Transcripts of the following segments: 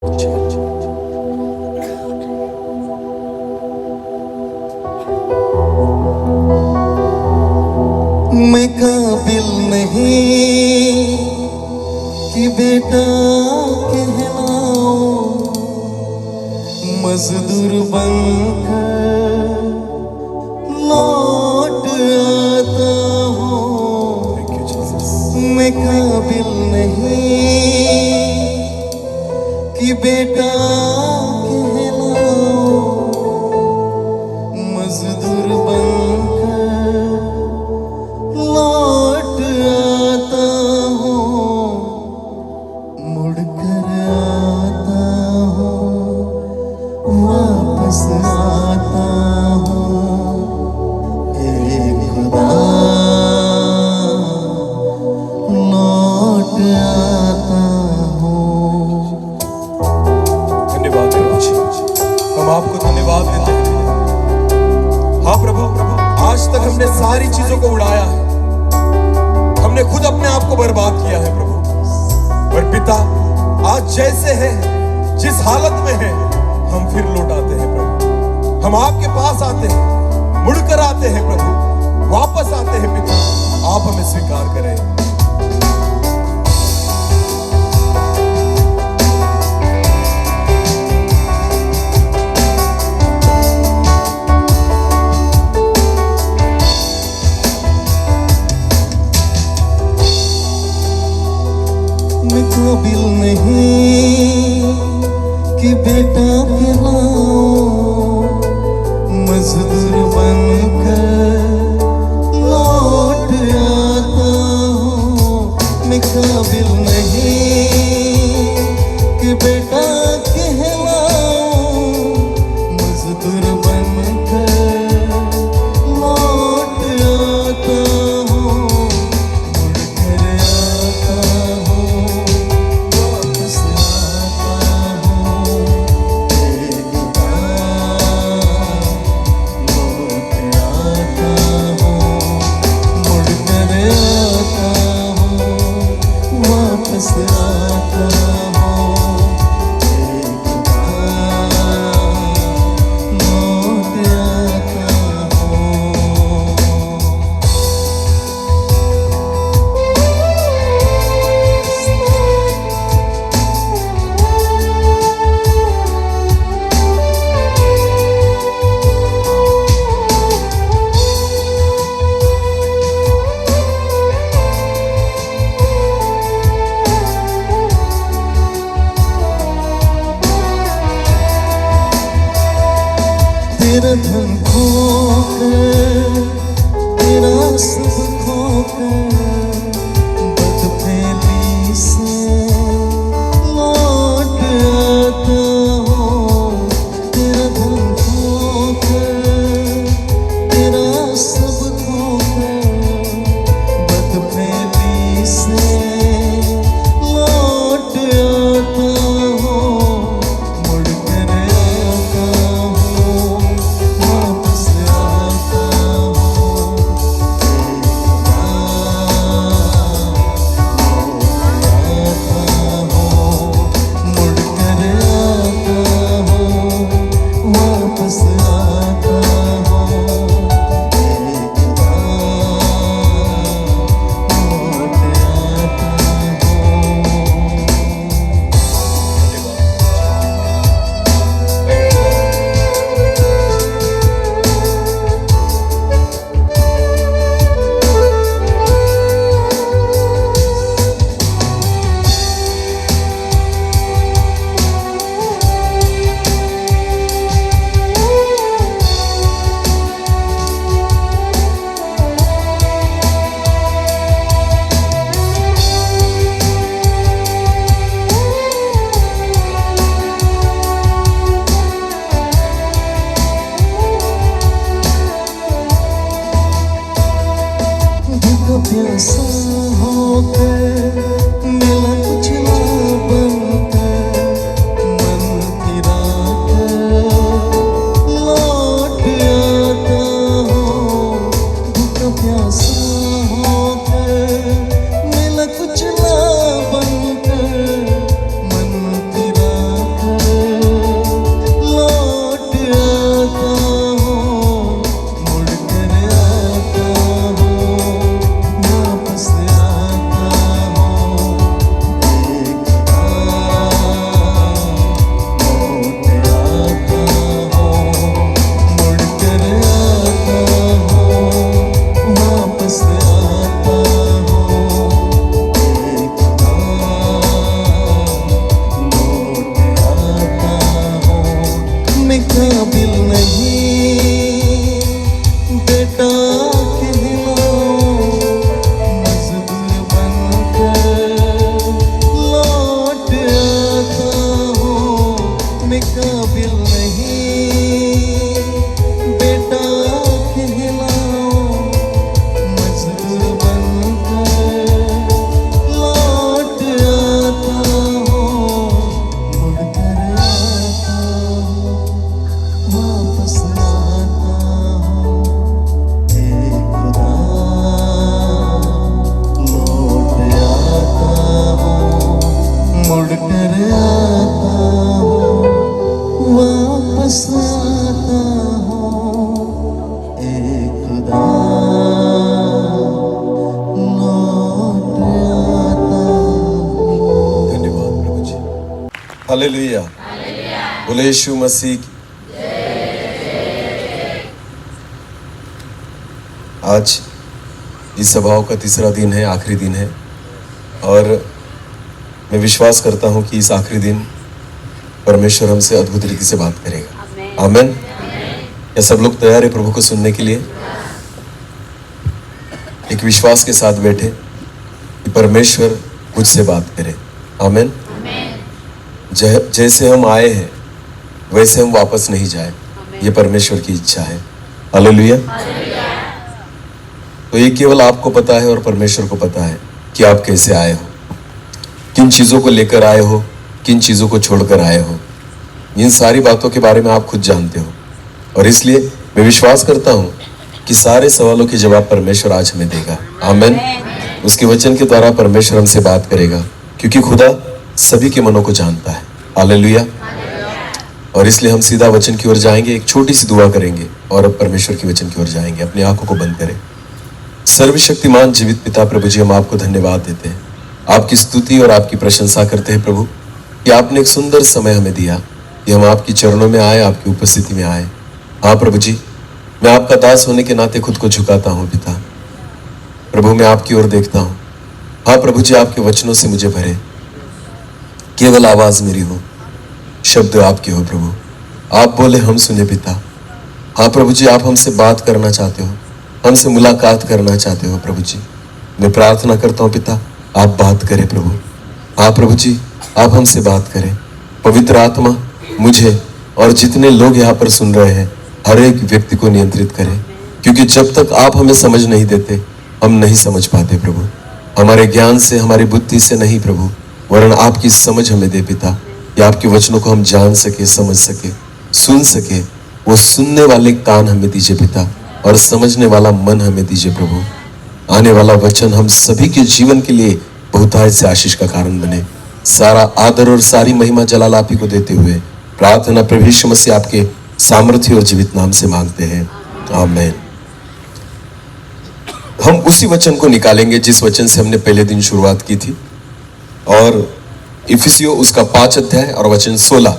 मैं काबिल नहीं कि बेटा कहलाऊं, मजदूर बनकर लौट आता हूँ। मैं काबिल नहीं कि बेटा कहलाऊं, मजदूर बनकर लौट आता हूँ, मुड़कर आता हूँ, वापस आता हूँ। हे खुदा लौट आता हूँ। धन्यवाद प्रभु, हम आपको धन्यवाद देते हैं। हाँ प्रभु, आज तक हमने सारी चीजों को उड़ाया है, हमने खुद अपने आप को बर्बाद किया है प्रभु। पर पिता, आज जैसे है, जिस हालत में है, हम फिर लौट आते हैं प्रभु। हम आपके पास आते हैं, मुड़कर आते हैं प्रभु, वापस आते हैं पिता। आप हमें स्वीकार करें। मैं काबिल नहीं कि बेटा कहलाऊं, मजदूर बनकर लौट आता हूँ। मैं काबिल नहीं कि बेटा कहलाऊं, मजदूर बनकर लौट आता हूँ, मुड़कर आता हूँ, वापस आता हूँ। हे खुदा लौट आता हूँ, मुड़कर आता हूँ, वापस आता हूँ। हे खुदा लौट आता हूँ। तेरा धन खोकर, तेरा सब खोकर, बदफेली से लौट आता हूँ। तेरा धन खोकर, तेरा सब खोकर, बदफेली से लौट आता हूँ, मुड़कर आता हूँ, वापस आता हूँ। हे खुदा हालेलुया। बोले यीशु मसीह की। आज इस सभाओं का तीसरा दिन है, आखिरी दिन है, और मैं विश्वास करता हूं कि इस आखिरी दिन परमेश्वर हमसे अद्भुत रीति से बात करेगा। आमेन। क्या सब लोग तैयार है प्रभु को सुनने के लिए? एक विश्वास के साथ बैठे कि परमेश्वर मुझसे बात करे। आमेन। जैसे हम आए हैं वैसे हम वापस नहीं जाए, ये परमेश्वर की इच्छा है। हालेलुया। तो ये केवल आपको पता है और परमेश्वर को पता है कि आप कैसे आए हो, किन चीजों को लेकर आए हो, किन चीजों को छोड़कर आए हो। इन सारी बातों के बारे में आप खुद जानते हो, और इसलिए मैं विश्वास करता हूं कि सारे सवालों के जवाब परमेश्वर आज हमें देगा। आमेन। उसके वचन के द्वारा परमेश्वर हमसे बात करेगा, क्योंकि खुदा सभी के मनों को जानता है। हालेलुया। और इसलिए हम सीधा वचन की ओर जाएंगे, एक छोटी सी दुआ करेंगे और अब परमेश्वर की वचन की ओर जाएंगे। अपनी आंखों को बंद करें। सर्वशक्तिमान जीवित पिता प्रभु जी, हम आपको धन्यवाद देते हैं, आपकी स्तुति और आपकी प्रशंसा करते हैं प्रभु कि आपने एक सुंदर समय हमें दिया कि हम आपकी चरणों में आए, आपकी उपस्थिति में आए। हाँ प्रभु जी, मैं आपका दास होने के नाते खुद को झुकाता हूँ पिता। प्रभु मैं आपकी ओर देखता हूँ। हाँ प्रभु जी, आपके वचनों से मुझे भरे, केवल आवाज मेरी हो, शब्द आपके हो प्रभु। आप बोले हम सुने पिता। हाँ प्रभु जी, आप हमसे बात करना चाहते हो, हमसे मुलाकात करना चाहते हो प्रभु जी। मैं प्रार्थना करता हूँ पिता, आप बात करें प्रभु। हाँ प्रभु जी, आप हमसे बात करें। पवित्र आत्मा मुझे और जितने लोग यहाँ पर सुन रहे हैं, हर एक व्यक्ति को नियंत्रित करें, क्योंकि जब तक आप हमें समझ नहीं देते हम नहीं समझ पाते प्रभु। हमारे ज्ञान से, हमारी बुद्धि से नहीं प्रभु, वरन आपकी समझ हमें दे पिता, या आपके वचनों को हम जान सके, समझ सके, सुन सके। वो सुनने वाले कान हमें दीजिए पिता, और समझने वाला मन हमें दीजिए प्रभु। आने वाला वचन हम सभी के जीवन के लिए बहुतायत से आशीष का कारण बने। सारा आदर और सारी महिमा जलाल आप ही को देते हुए प्रार्थना प्रभु यीशु मसीह आपके सामर्थ्य और जीवित नाम से मांगते हैं। आमीन। हम उसी वचन को निकालेंगे जिस वचन से हमने पहले दिन शुरुआत की थी, और इफिसियों उसका 5 अध्याय और वचन 16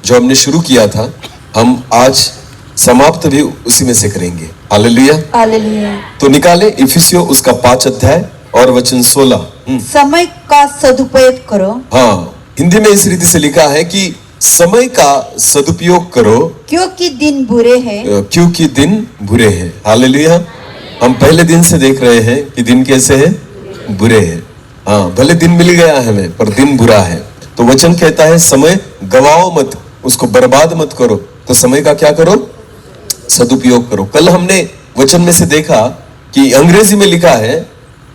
जो हमने शुरू किया था, हम आज समाप्त भी उसी में से करेंगे। हालेलुया। हालेलुया। तो निकाले इफिसियों उसका 5 अध्याय और वचन 16। समय का सदुपयोग करो। हाँ, हिंदी में इस रीति से लिखा है कि समय का सदुपयोग करो, क्योंकि दिन बुरे हैं। क्योंकि दिन बुरे हैं। हालेलुया। हम पहले दिन से देख रहे हैं कि दिन कैसे है, बुरे हैं। हाँ, भले दिन मिल गया है हमें, पर दिन बुरा है। तो वचन कहता है समय गवाओ मत, उसको बर्बाद मत करो। तो समय का क्या करो, सदुपयोग करो। कल हमने वचन में से देखा कि अंग्रेजी में लिखा है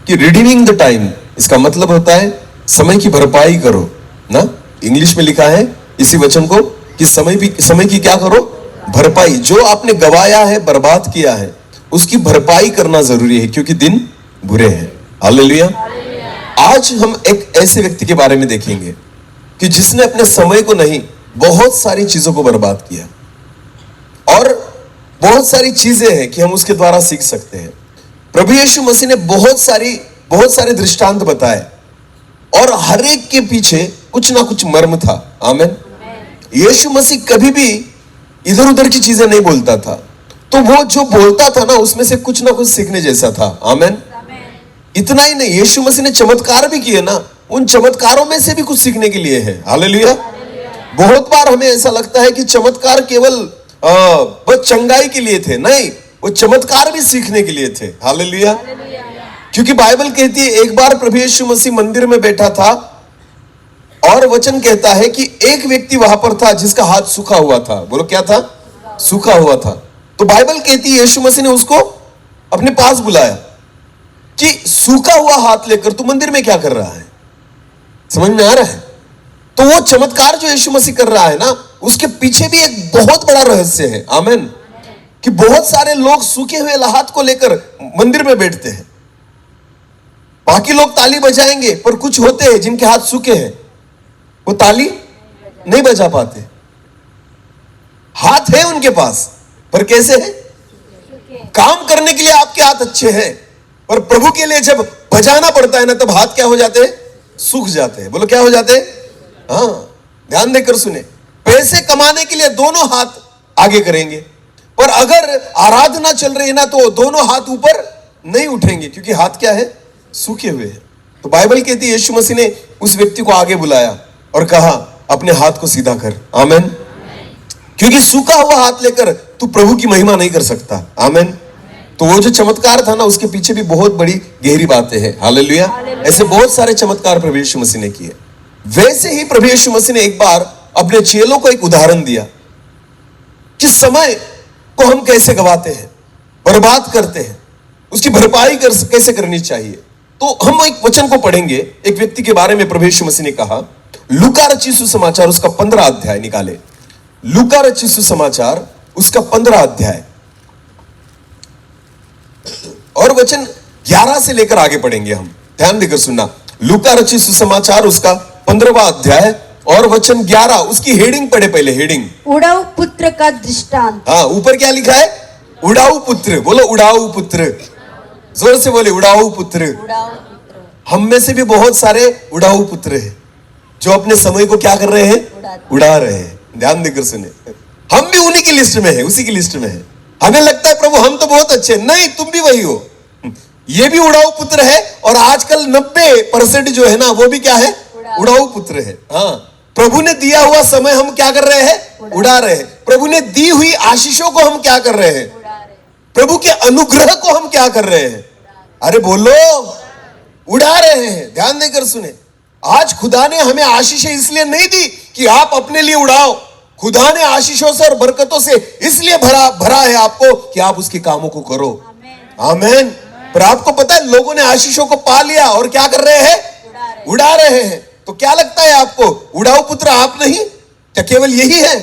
कि रिडीमिंग द टाइम, इसका मतलब होता है समय की भरपाई करो ना। इंग्लिश में लिखा है इसी वचन को कि समय की क्या करो, भरपाई। जो आपने गवाया है, बर्बाद किया है, उसकी भरपाई करना जरूरी है, क्योंकि दिन बुरे हैं। हालेलुया। आज हम एक ऐसे व्यक्ति के बारे में देखेंगे कि जिसने अपने समय को नहीं, बहुत सारी चीजों को बर्बाद किया, और बहुत सारी चीजें हैं कि हम उसके द्वारा सीख सकते हैं। प्रभु यीशु मसीह ने बहुत सारे दृष्टांत बताए, और हर एक के पीछे कुछ ना कुछ मर्म था। आमीन। यीशु मसीह कभी भी इधर उधर की चीजें नहीं बोलता था, तो वो जो बोलता था ना, उसमें से कुछ ना कुछ सीखने जैसा था। आमीन। इतना ही नहीं, यीशु मसीह ने चमत्कार भी किए ना, उन चमत्कारों में से भी कुछ सीखने के लिए है। हालेलुया। बहुत बार हमें ऐसा लगता है कि चमत्कार केवल बस चंगाई के लिए थे, नहीं, वो चमत्कार भी सीखने के लिए थे। हालेलुया। क्योंकि बाइबल कहती है एक बार प्रभु यीशु मसीह मंदिर में बैठा था, और वचन कहता है कि एक व्यक्ति वहां पर था जिसका हाथ सूखा हुआ था। बोलो क्या था, सूखा हुआ था। तो बाइबल कहती है यीशु मसीह ने उसको अपने पास बुलाया कि सूखा हुआ हाथ लेकर तू मंदिर में क्या कर रहा है। समझ में आ रहा है? तो वो चमत्कार जो यीशु मसीह कर रहा है ना, उसके पीछे भी एक बहुत बड़ा रहस्य है। आमीन। कि बहुत सारे लोग सूखे हुए हाथ को लेकर मंदिर में बैठते हैं। बाकी लोग ताली बजाएंगे, पर कुछ होते हैं जिनके हाथ सूखे हैं, वो ताली नहीं बजा पाते। हाथ है उनके पास, पर कैसे है? काम करने के लिए आपके हाथ अच्छे हैं, पर प्रभु के लिए जब बजाना पड़ता है ना, तब हाथ क्या हो जाते हैं? सूख जाते हैं। बोलो क्या हो जाते हैं? हाँ, ध्यान देकर सुने, पैसे कमाने के लिए दोनों हाथ आगे करेंगे, पर अगर आराधना चल रही है ना तो दोनों हाथ ऊपर नहीं उठेंगे, क्योंकि हाथ क्या है, सूखे हुए हैं। तो बाइबल कहती है यीशु मसीह ने उस व्यक्ति को आगे बुलाया और कहा अपने हाथ को सीधा कर। आमेन। क्योंकि सूखा हुआ हाथ लेकर तू प्रभु की महिमा नहीं कर सकता। आमेन। तो वो जो चमत्कार था ना, उसके पीछे भी बहुत बड़ी गहरी बातें हैं। हालेलुया। ऐसे बहुत सारे चमत्कार प्रभु यीशु मसीह ने किए। वैसे ही प्रभु यीशु मसीह ने एक बार अपने चेलों को एक उदाहरण दिया कि समय को हम कैसे गवाते हैं, बर्बाद करते हैं, उसकी भरपाई कैसे करनी चाहिए। तो हम एक वचन को पढ़ेंगे, एक व्यक्ति के बारे में प्रभु यीशु मसीह ने कहा। लूका रचित सुसमाचार उसका 15 अध्याय निकाले। लूका रचित सुसमाचार उसका 15 अध्याय और वचन 11 से लेकर आगे पढ़ेंगे हम। ध्यान देकर सुनना। लूका रचित सुसमाचार उसका 15वां अध्याय और वचन 11। उसकी हेडिंग पढ़े पहले, हेडिंग उड़ाऊ पुत्र का दृष्टांत। हाँ, ऊपर क्या लिखा है, उड़ाऊ पुत्र। बोलो उड़ाऊ पुत्र, जोर से बोले उड़ाऊ पुत्र। उड़ाऊ पुत्र। हम में से भी बहुत सारे उड़ाऊ पुत्र हैं जो अपने समय को क्या कर रहे हैं, उड़ा रहे हैं। ध्यान देकर सुने, हम भी उन्हीं की लिस्ट में है, उसी की लिस्ट में है। हमें लगता है प्रभु हम तो बहुत अच्छे, नहीं, तुम भी वही हो। ये भी उड़ाऊ पुत्र है और आजकल 90% जो है ना वो भी क्या है, उड़ाऊ पुत्र है। हाँ, प्रभु ने दिया हुआ समय हम क्या कर रहे हैं, उड़ा रहे हैं। प्रभु ने दी हुई आशीषों को हम क्या कर रहे हैं, प्रभु के अनुग्रह को हम क्या कर रहे हैं, अरे बोलो, उड़ा रहे हैं। ध्यान देकर सुने, आज खुदा ने हमें आशीषें इसलिए नहीं दी कि आप अपने लिए उड़ाओ। खुदा ने आशीषों से और बरकतों से इसलिए भरा है आपको कि आप उसके कामों को करो। आमेन। पर आपको पता है लोगों ने आशीषों को पा लिया और क्या कर रहे हैं, उड़ा रहे हैं। तो क्या लगता है आपको, उड़ाऊ पुत्र आप नहीं? क्या केवल यही है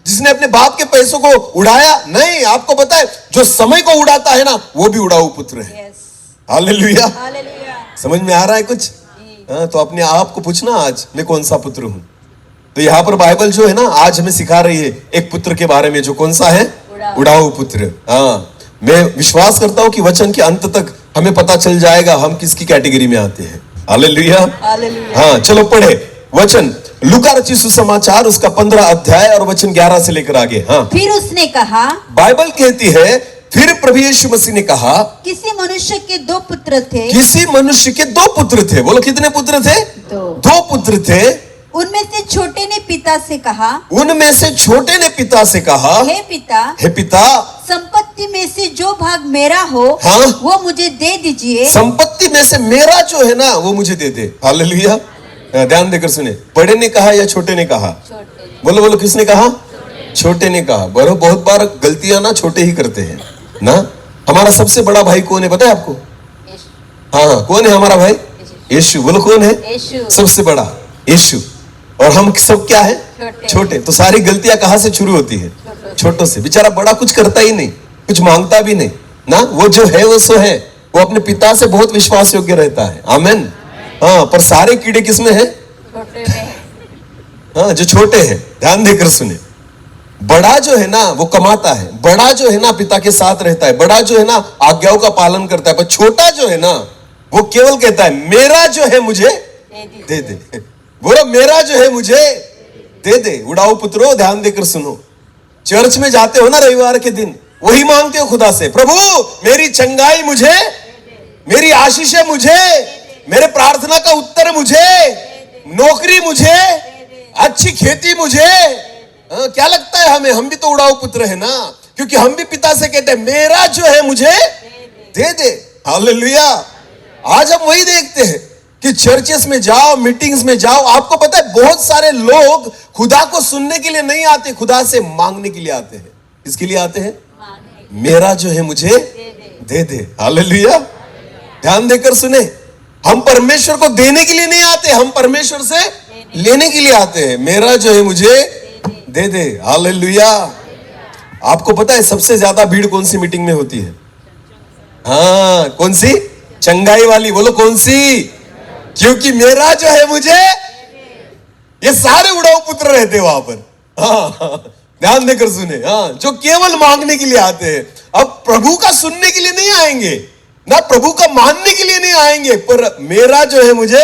जिसने अपने बाप के पैसों को उड़ाया? नहीं, आपको पता है जो समय को उड़ाता है ना वो भी उड़ाऊ पुत्र है। हालेलुया। समझ में आ रहा है कुछ? हाँ, तो अपने आप को पूछना आज मैं कौन सा पुत्र हूं। तो यहां पर बाइबल जो है ना आज हमें सिखा रही है एक पुत्र के बारे में जो कौन सा है, उड़ाऊ पुत्र। हाँ, मैं विश्वास करता हूं कि वचन के अंत तक हमें पता चल जाएगा हम किसकी कैटेगरी में आते हैं। हालेलुया। हाँ, चलो पढ़े वचन, लूका रचित सुसमाचार उसका 15 अध्याय और वचन 11 से लेकर आगे। हाँ, फिर उसने कहा, बाइबल कहती है फिर प्रभु यीशु मसीह ने कहा, किसी मनुष्य के 2 पुत्र थे। किसी मनुष्य के 2 पुत्र थे। बोलो कितने पुत्र थे? 2 पुत्र थे। उनमें से छोटे ने पिता से कहा, उनमें से छोटे ने पिता से कहा, हे पिता, हे पिता, संपत्ति में से जो भाग मेरा हो, हाँ, वो मुझे दे दीजिए। संपत्ति में से मेरा जो है ना वो मुझे दे दे। हालेलुया। ध्यान देकर सुने, बड़े ने कहा या छोटे ने कहा? बोलो बोलो, किसने कहा? छोटे ने कहा। बड़ो बहुत बार गलतियां ना छोटे ही करते हैं ना। हमारा सबसे बड़ा भाई कौन है पता है आपको? हाँ, कौन है हमारा भाई? यीशु। बोलो कौन है सबसे बड़ा? यीशु। और हम सब क्या है? छोटे। तो सारी गलतियां कहां से शुरू होती है? छोटों से। बेचारा बड़ा कुछ करता ही नहीं, कुछ मांगता भी नहीं ना, वो जो है वो सो है। वो अपने पिता से बहुत विश्वास योग्य रहता है। आमेन। हाँ, पर सारे कीड़े किसमें है? हाँ, जो छोटे हैं। ध्यान देकर सुने, बड़ा जो है ना वो कमाता है, बड़ा जो है ना पिता के साथ रहता है, बड़ा जो है ना आज्ञाओं का पालन करता है, पर छोटा जो है ना वो केवल कहता है मेरा जो है मुझे दे दे। बोलो मेरा जो है मुझे दे दे। उड़ाऊ पुत्रो ध्यान देकर सुनो, चर्च में जाते हो ना रविवार के दिन, वही मांगते हो खुदा से, प्रभु मेरी चंगाई मुझे, मेरी आशीषें मुझे, मेरे प्रार्थना का उत्तर मुझे, नौकरी मुझे, अच्छी खेती मुझे। क्या लगता है हमें? हम भी तो उड़ाऊ पुत्र है ना, क्योंकि हम भी पिता से कहते हैं मेरा जो है मुझे दे दे। हालेलुया। आज हम वही देखते हैं कि चर्चेस में जाओ, मीटिंग्स में जाओ, आपको पता है बहुत सारे लोग खुदा को सुनने के लिए नहीं आते, खुदा से मांगने के लिए आते हैं। किसके लिए आते हैं? मेरा जो है मुझे दे दे। हालेलुया। ध्यान देकर सुने, हम परमेश्वर को देने के लिए नहीं आते, हम परमेश्वर से लेने के लिए आते हैं। मेरा जो है मुझे दे दे। हालेलुया। आपको पता है सबसे ज्यादा भीड़ कौन सी मीटिंग में होती है? हाँ, कौन सी? चंगाई वाली। बोलो कौन सी? क्योंकि मेरा जो है मुझे, ये सारे उड़ाऊ पुत्र रहते वहां पर। हाँ, ध्यान देकर सुने। हाँ, जो केवल मांगने के लिए आते हैं। अब प्रभु का सुनने के लिए नहीं आएंगे ना, प्रभु का मानने के लिए नहीं आएंगे, पर मेरा जो है मुझे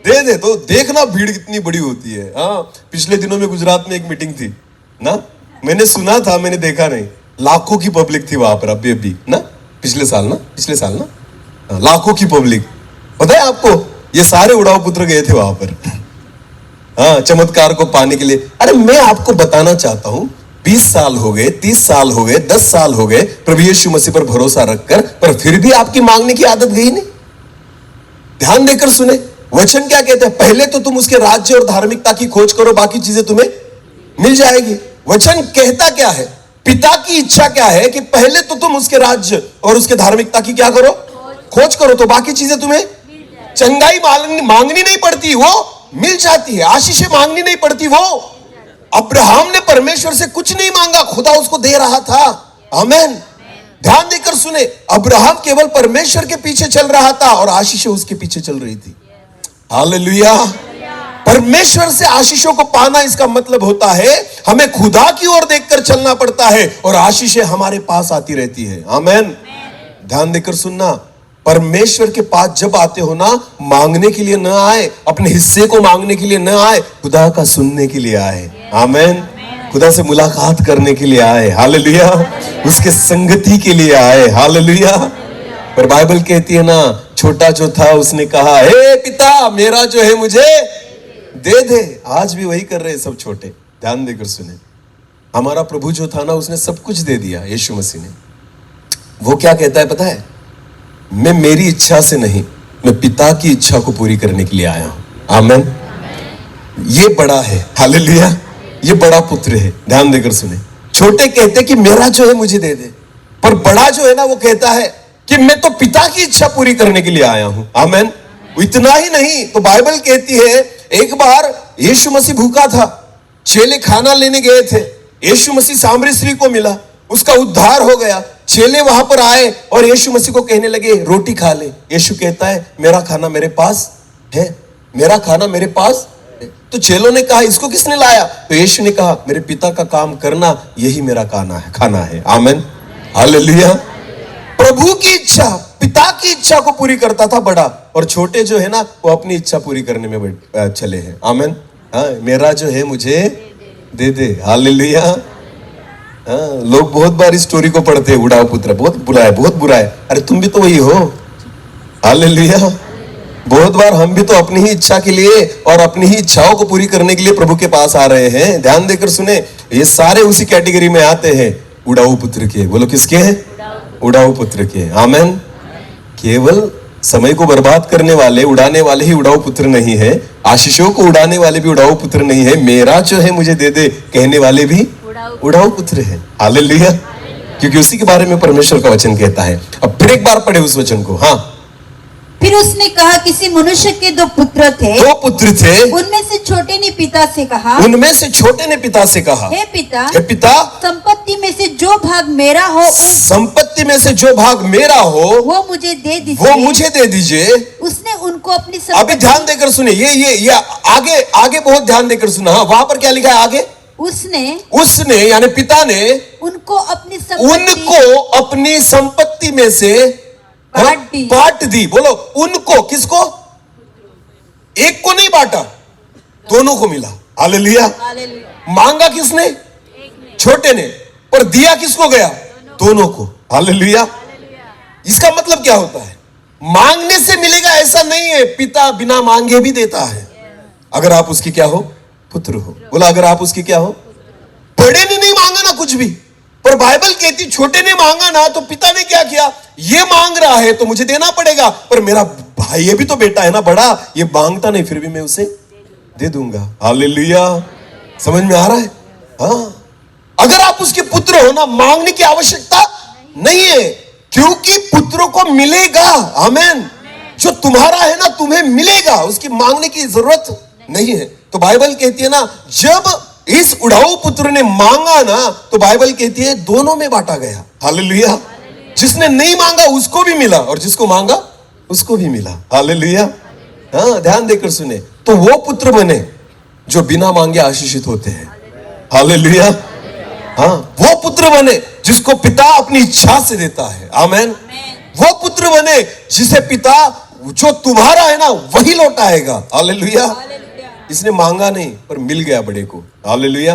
दे दे। तो देखना भीड़ कितनी बड़ी होती है। हाँ, पिछले दिनों में गुजरात में एक मीटिंग थी ना, मैंने सुना था, मैंने देखा नहीं, लाखों की पब्लिक थी वहां पर अभी ना, पिछले साल ना हाँ, लाखों की पब्लिक। पता है आपको, ये सारे उड़ाऊ पुत्र गए थे वहां पर हाँ, चमत्कार को पाने के लिए। अरे मैं आपको बताना चाहता हूं, 20 साल हो गए, 30 साल हो गए, 10 साल हो गए प्रभु यीशु मसीह पर भरोसा रखकर, पर फिर भी आपकी मांगने की आदत गई नहीं। ध्यान देकर सुने, वचन क्या कहते हैं? पहले तो तुम उसके राज्य और धार्मिकता की खोज करो, बाकी चीजें तुम्हें मिल जाएगी। वचन कहता क्या है? पिता की इच्छा क्या है कि पहले तो तुम उसके राज्य और उसके धार्मिकता की क्या करो? खोज करो, तो बाकी चीजें तुम्हें चंगाई मांगनी नहीं पड़ती, वो मिल जाती है। आशीषें मांगनी नहीं पड़ती, वो अब्राहम ने परमेश्वर से कुछ नहीं मांगा, खुदा उसको दे रहा था। आमेन। ध्यान देकर सुने, अब्राहम केवल परमेश्वर के पीछे चल रहा था और आशीषें उसके पीछे चल रही थी। हालेलुया। परमेश्वर से आशीषों को पाना, इसका मतलब होता है हमें खुदा की ओर देखकर चलना पड़ता है और आशीषें हमारे पास आती रहती है। आमेन। ध्यान देकर सुनना, परमेश्वर के पास जब आते हो ना, मांगने के लिए न आए, अपने हिस्से को मांगने के लिए न आए, खुदा का सुनने के लिए आए। आमेन। खुदा से मुलाकात करने के लिए आए। हालेलुया। उसके संगति के लिए आए। हालेलुया। पर बाइबल कहती है ना, छोटा जो था उसने कहा, हे पिता मेरा जो है मुझे दे दे। आज भी वही कर रहे हैं सब छोटे। ध्यान देकर सुने, हमारा प्रभु जो था ना, उसने सब कुछ दे दिया यीशु मसीह ने। वो क्या कहता है पता है? मैं मेरी इच्छा से नहीं, मैं पिता की इच्छा को पूरी करने के लिए आया हूं। आमेन। ये बड़ा है। हालेलुया। ये बड़ा पुत्र है। ध्यान देकर सुने, छोटे कहते कि मेरा जो है मुझे दे दे, पर बड़ा जो है ना, वो कहता है कि मैं तो पिता की इच्छा पूरी करने के लिए आया हूं। आमेन। इतना ही नहीं, तो बाइबल कहती है एक बार यीशु मसीह भूखा था, चेले खाना लेने गए थे, यीशु मसीह सामरी स्त्री को मिला, उसका उद्धार हो गया। चेले वहां पर आए और यीशु मसीह को कहने लगे रोटी खा ले। यीशु कहता है मेरा खाना मेरे पास है, मेरा खाना मेरे पास है। तो चेलों ने कहा इसको किसने लाया? तो यीशु ने कहा मेरे पिता का काम करना, यही मेरा खाना है। आमेन। हालेलुया। प्रभु की इच्छा, पिता की इच्छा को पूरी करता था बड़ा, और छोटे जो है ना, वो अपनी इच्छा पूरी करने में चले हैं। आमेन। हाँ, मेरा जो है मुझे दे दे। हालेलुया। हाँ, लोग बहुत बार इस स्टोरी को पढ़ते हैं, उड़ाऊ पुत्र बहुत बुरा है, बहुत बुरा है। अरे तुम भी तो वही हो। हालेलुया। बहुत बार हम भी तो अपनी ही इच्छा के लिए और अपनी ही इच्छाओं को पूरी करने के लिए प्रभु के पास आ रहे हैं। ध्यान देकर सुने, ये सारे उसी कैटेगरी में आते हैं, उड़ाऊ पुत्र के। बोलो किसके हैं? उड़ाऊ पुत्र के। आमेन। केवल समय को बर्बाद करने वाले, उड़ाने वाले ही उड़ाऊ पुत्र नहीं है, आशीषों को उड़ाने वाले भी उड़ाऊ पुत्र नहीं है, मेरा जो है मुझे दे दे कहने वाले भी उड़ाऊ पुत्र है। हालेलुया। क्योंकि उसी के बारे में परमेश्वर का वचन कहता है। अब फिर एक बार पढ़े उस वचन को। हाँ, फिर उसने कहा किसी मनुष्य के 2 पुत्र थे, 2 पुत्र थे, उनमें से छोटे ने पिता से कहा, उनमें से छोटे ने पिता से कहा, हे पिता, हे पिता, संपत्ति में से जो भाग मेरा हो, संपत्ति में से जो भाग मेरा हो वो मुझे दे दीजिए। वो मुझे दे दीजिए। उसने उनको अपनी अभी संपत्ति, ध्यान देकर सुने, ये आगे बहुत ध्यान देकर सुना। हाँ, वहां पर क्या लिखा है आगे? उसने यानी पिता ने उनको अपनी संपत्ति में से बांट दी। बोलो उनको, किसको? एक को नहीं बांटा, दोनों को मिला। हालेलुया। मांगा किसने? छोटे ने, पर दिया किसको गया? दोनों को। हालेलुया। इसका मतलब क्या होता है? मांगने से मिलेगा ऐसा नहीं है, पिता बिना मांगे भी देता है, अगर आप उसकी क्या हो? पुत्र हो। बोला अगर आप उसकी क्या हो? बड़े ने नहीं मांगा ना कुछ भी, पर बाइबल कहती छोटे ने मांगा ना, तो पिता ने क्या किया? ये मांग रहा है तो मुझे देना पड़ेगा, पर मेरा भाई ये भी तो बेटा है ना बड़ा, ये मांगता नहीं, फिर भी मैं उसे दे दूंगा। हालेलुया। समझ में आ रहा है? हाँ, अगर आप उसके पुत्र हो ना, मांगने की आवश्यकता नहीं है, क्योंकि पुत्रों को मिलेगा। आमेन। जो तुम्हारा है ना, तुम्हें मिलेगा, उसकी मांगने की जरूरत नहीं है। तो बाइबल कहती है ना, जब इस उड़ाऊ पुत्र ने मांगा ना, तो बाइबल कहती है दोनों में बांटा गया। हालेलुया। जिसने नहीं मांगा उसको भी मिला, और जिसको मांगा उसको भी मिला। हालेलुया। हाँ, ध्यान देकर सुने, तो वो पुत्र बने जो बिना मांगे आशीषित होते हैं। हालेलुया। हाँ, वो पुत्र बने जिसको पिता अपनी इच्छा से देता है। आमेन। वो पुत्र बने जिसे पिता जो तुम्हारा है ना वही लौटाएगा। हालेलुया। इसने मांगा नहीं पर मिल गया बड़े को। हालेलुया।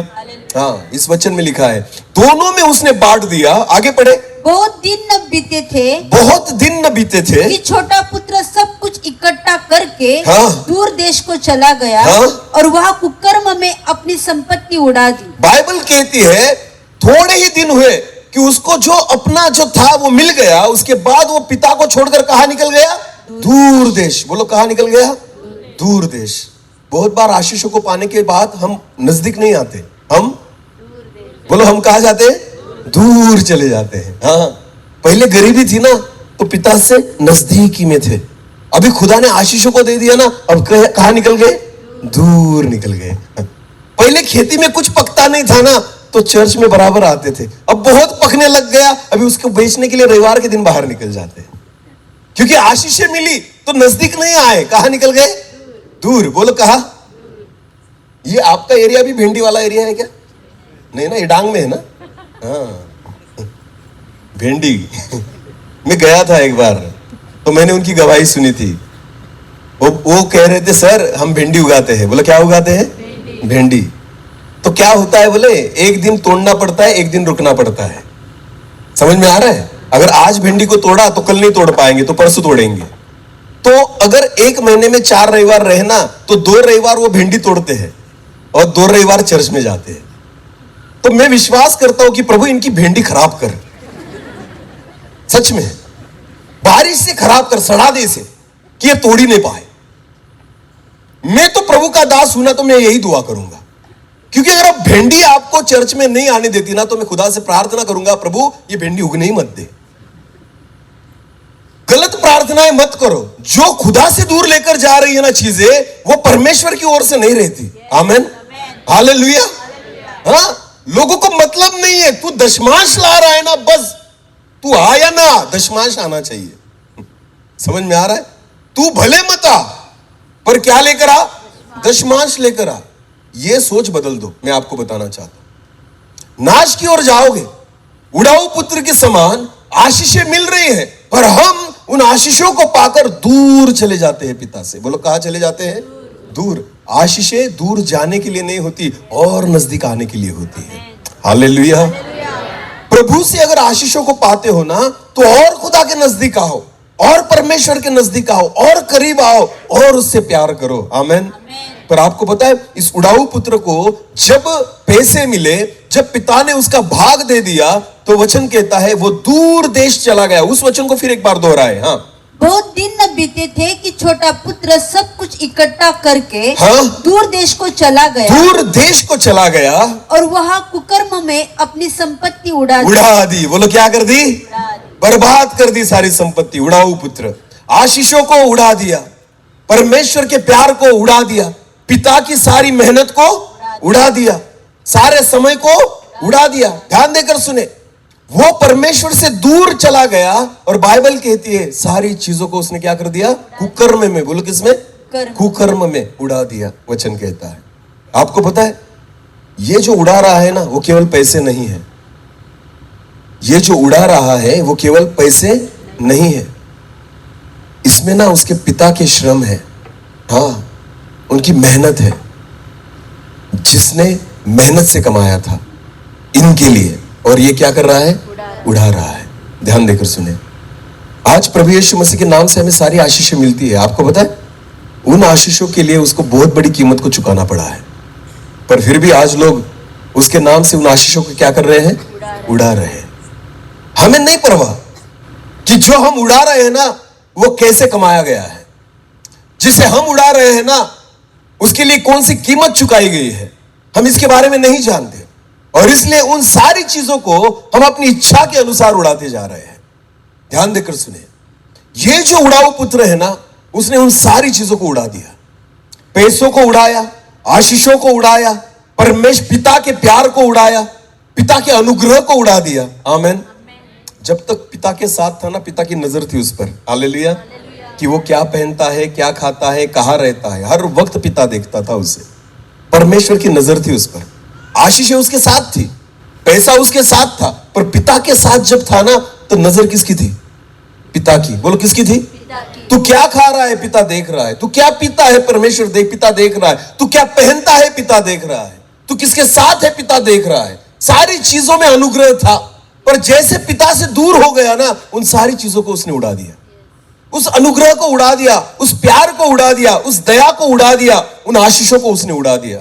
हाँ, इस वचन में लिखा है दोनों में उसने बांट दिया। आगे पढ़े। बहुत दिन न बीते थे, बहुत दिन न बीते थे कि छोटा पुत्र सब कुछ इकट्ठा करके हाँ। दूर देश को चला गया हाँ। और वहाँ कुकर्म में अपनी संपत्ति उड़ा दी। बाइबल कहती है थोड़े ही दिन हुए कि उसको जो अपना जो था वो मिल गया। उसके बाद वो पिता को छोड़कर कहाँ निकल गया? दूर देश। बोलो कहाँ निकल गया? दूर देश। बहुत बार आशीषों को पाने के बाद हम नजदीक नहीं आते, हम बोलो हम कहाँ जाते हैं? दूर चले जाते हैं। हाँ, पहले गरीबी थी ना तो पिता से नजदीकी में थे, अभी खुदा ने आशीषों को दे दिया ना, अब कहाँ निकल गए? दूर निकल गए। पहले खेती में कुछ पकता नहीं था ना तो चर्च में बराबर आते थे, अब बहुत पकने लग गया, अभी उसको बेचने के लिए रविवार के दिन बाहर निकल जाते हैं। क्योंकि आशीषें मिली तो नजदीक नहीं आए, कहाँ निकल गए? दूर। बोलो कहा? ये आपका एरिया भी भिंडी वाला एरिया है क्या? नहीं ना, ये डांग में है ना? हाँ, भिंडी। मैं गया था एक बार तो मैंने उनकी गवाही सुनी थी। वो कह रहे थे सर हम भिंडी उगाते हैं। बोले क्या उगाते हैं? भिंडी। तो क्या होता है? बोले एक दिन तोड़ना पड़ता है, एक दिन रुकना पड़ता है। समझ में आ रहा है? अगर आज भिंडी को तोड़ा तो कल नहीं तोड़ पाएंगे तो परसों तोड़ेंगे। तो अगर एक महीने में 4 रविवार रहे ना तो 2 रविवार वो भिंडी तोड़ते हैं और 2 रविवार चर्च में जाते हैं। तो मैं विश्वास करता हूं कि प्रभु इनकी भिंडी खराब कर, सच में बारिश से खराब कर, सड़ा दे इसे कि ये तोड़ ही नहीं पाए। मैं तो प्रभु का दास हूं ना तो मैं यही दुआ करूंगा, क्योंकि अगर अब भिंडी आपको चर्च में नहीं आने देती ना तो मैं खुदा से प्रार्थना करूंगा प्रभु ये भिंडी उगने ही मत दे। गलत प्रार्थनाएं मत करो। जो खुदा से दूर लेकर जा रही है ना चीजें, वो परमेश्वर की ओर से नहीं रहती। आमेन, हालेलुया। हाँ, लोगों को मतलब नहीं है तू दशमांश ला रहा है ना, बस तू आया ना, दशमांश आना चाहिए। समझ में आ रहा है? तू भले मत आ पर क्या लेकर आ? दशमांश लेकर आ। ये सोच बदल दो। मैं आपको बताना चाहता हूं, नाश की ओर जाओगे उड़ाऊ पुत्र के समान आशीषें मिल रही है पर हम उन आशीषों को पाकर दूर चले जाते हैं पिता से। बोलो कहां चले जाते हैं? दूर। आशीषें दूर जाने के लिए नहीं होती और नजदीक आने के लिए होती है। हालेलुया। प्रभु से अगर आशीषों को पाते हो ना तो और खुदा के नजदीक आओ और परमेश्वर के नजदीक आओ और करीब आओ और उससे प्यार करो। आमेन। पर आपको पता है इस उड़ाऊ पुत्र को जब पैसे मिले, जब पिता ने उसका भाग दे दिया तो वचन कहता है वो दूर देश चला गया। उस वचन को फिर एक बार दोहराए। हाँ, बहुत दिन न बीते थे कि छोटा पुत्र सब कुछ इकट्ठा करके हाँ? दूर देश को चला गया। दूर देश को चला गया और वहाँ कुकर्म में अपनी संपत्ति उड़ा दी। बोलो क्या कर दी? बर्बाद कर दी सारी संपत्ति। उड़ाऊ पुत्र आशीषों को उड़ा दिया, परमेश्वर के प्यार को उड़ा दिया, पिता की सारी मेहनत को उड़ा दिया, सारे समय को उड़ा दिया। ध्यान देकर सुने, वो परमेश्वर से दूर चला गया और बाइबल कहती है सारी चीजों को उसने क्या कर दिया? कुकर्म में। बोलो किसमें? कुकर्म में उड़ा दिया। वचन कहता है। आपको पता है ये जो उड़ा रहा है ना वो केवल पैसे नहीं है। ये जो उड़ा रहा है वो केवल पैसे नहीं है, इसमें ना उसके पिता के श्रम है। हाँ, उनकी मेहनत है, जिसने मेहनत से कमाया था इनके लिए, और ये क्या कर रहा है? उड़ा रहा है। ध्यान देकर सुने, आज प्रभु यीशु मसीह के नाम से हमें सारी आशीषें मिलती है। आपको पता है उन आशीषों के लिए उसको बहुत बड़ी कीमत को चुकाना पड़ा है, पर फिर भी आज लोग उसके नाम से उन आशीषों को क्या कर रहे हैं? उड़ा रहे हैं। हमें नहीं परवाह कि जो हम उड़ा रहे हैं ना वो कैसे कमाया गया है, जिसे हम उड़ा रहे हैं ना उसके लिए कौन सी कीमत चुकाई गई है, हम इसके बारे में नहीं जानते, और इसलिए उन सारी चीजों को हम अपनी इच्छा के अनुसार उड़ाते जा रहे हैं। ध्यान देकर सुने, ये जो उड़ाऊ पुत्र है ना उसने उन सारी चीजों को उड़ा दिया। पैसों को उड़ाया, आशीषों को उड़ाया, परमेश्वर पिता के प्यार को उड़ाया, पिता के अनुग्रह को उड़ा दिया। आमेन। जब तक पिता के साथ था ना, पिता की नजर थी उस पर। हालेलुया। कि वो क्या पहनता है, क्या खाता है, कहाँ रहता है, हर वक्त पिता देखता था उसे। परमेश्वर की नजर थी उस पर। आशीषें उसके साथ थी, पैसा उसके साथ था, पर पिता के साथ जब था ना तो नजर किसकी थी? पिता की। बोलो किसकी थी? तू क्या खा रहा है पिता देख रहा है, तू क्या पीता है परमेश्वर पिता देख रहा है, तू क्या पहनता है पिता देख रहा है, तू किसके साथ है पिता देख रहा है। सारी चीजों में अनुग्रह था, पर जैसे पिता से दूर हो गया ना, उन सारी चीजों को उसने उड़ा दिया, उस अनुग्रह को उड़ा दिया, उस प्यार को उड़ा दिया, उस दया को उड़ा दिया, उन आशीषों को उसने उड़ा दिया।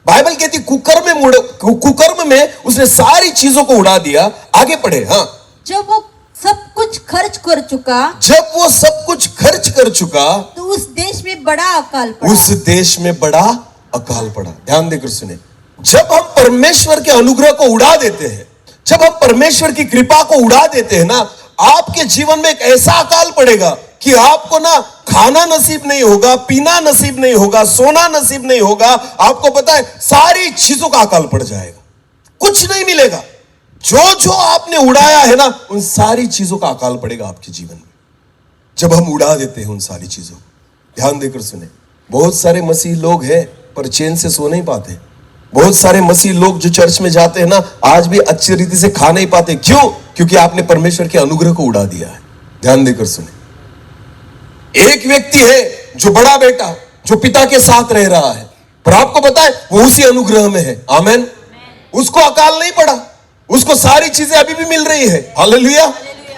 बाइबल कहती कुकर्म में उसने सारी चीजों को उड़ा दिया। आगे पढ़े। हाँ, जब वो सब कुछ खर्च कर चुका, जब वो सब कुछ खर्च कर चुका तो उस देश में बड़ा अकाल पड़ा। उस देश में बड़ा अकाल पड़ा। ध्यान देकर सुने, जब हम परमेश्वर के अनुग्रह को उड़ा देते हैं, जब हम परमेश्वर की कृपा को उड़ा देते हैं ना, आपके जीवन में एक ऐसा अकाल पड़ेगा कि आपको ना खाना नसीब नहीं होगा, पीना नसीब नहीं होगा, सोना नसीब नहीं होगा। आपको पता है सारी चीजों का अकाल पड़ जाएगा, कुछ नहीं मिलेगा। जो जो आपने उड़ाया है ना, उन सारी चीजों का अकाल पड़ेगा आपके जीवन में, जब हम उड़ा देते हैं उन सारी चीजों को। ध्यान देकर सुने, बहुत सारे मसीह लोग हैं पर चैन से सो नहीं पाते। बहुत सारे मसीह लोग जो चर्च में जाते हैं ना, आज भी अच्छी रीति से खा नहीं पाते। क्यों? क्योंकि आपने परमेश्वर के अनुग्रह को उड़ा दिया है। ध्यान देकर सुने, एक व्यक्ति है जो बड़ा बेटा, जो पिता के साथ रह रहा है, पर आपको पता है वो उसी अनुग्रह में है। आमेन। उसको अकाल नहीं पड़ा, उसको सारी चीजें अभी भी मिल रही है। हालेलुया।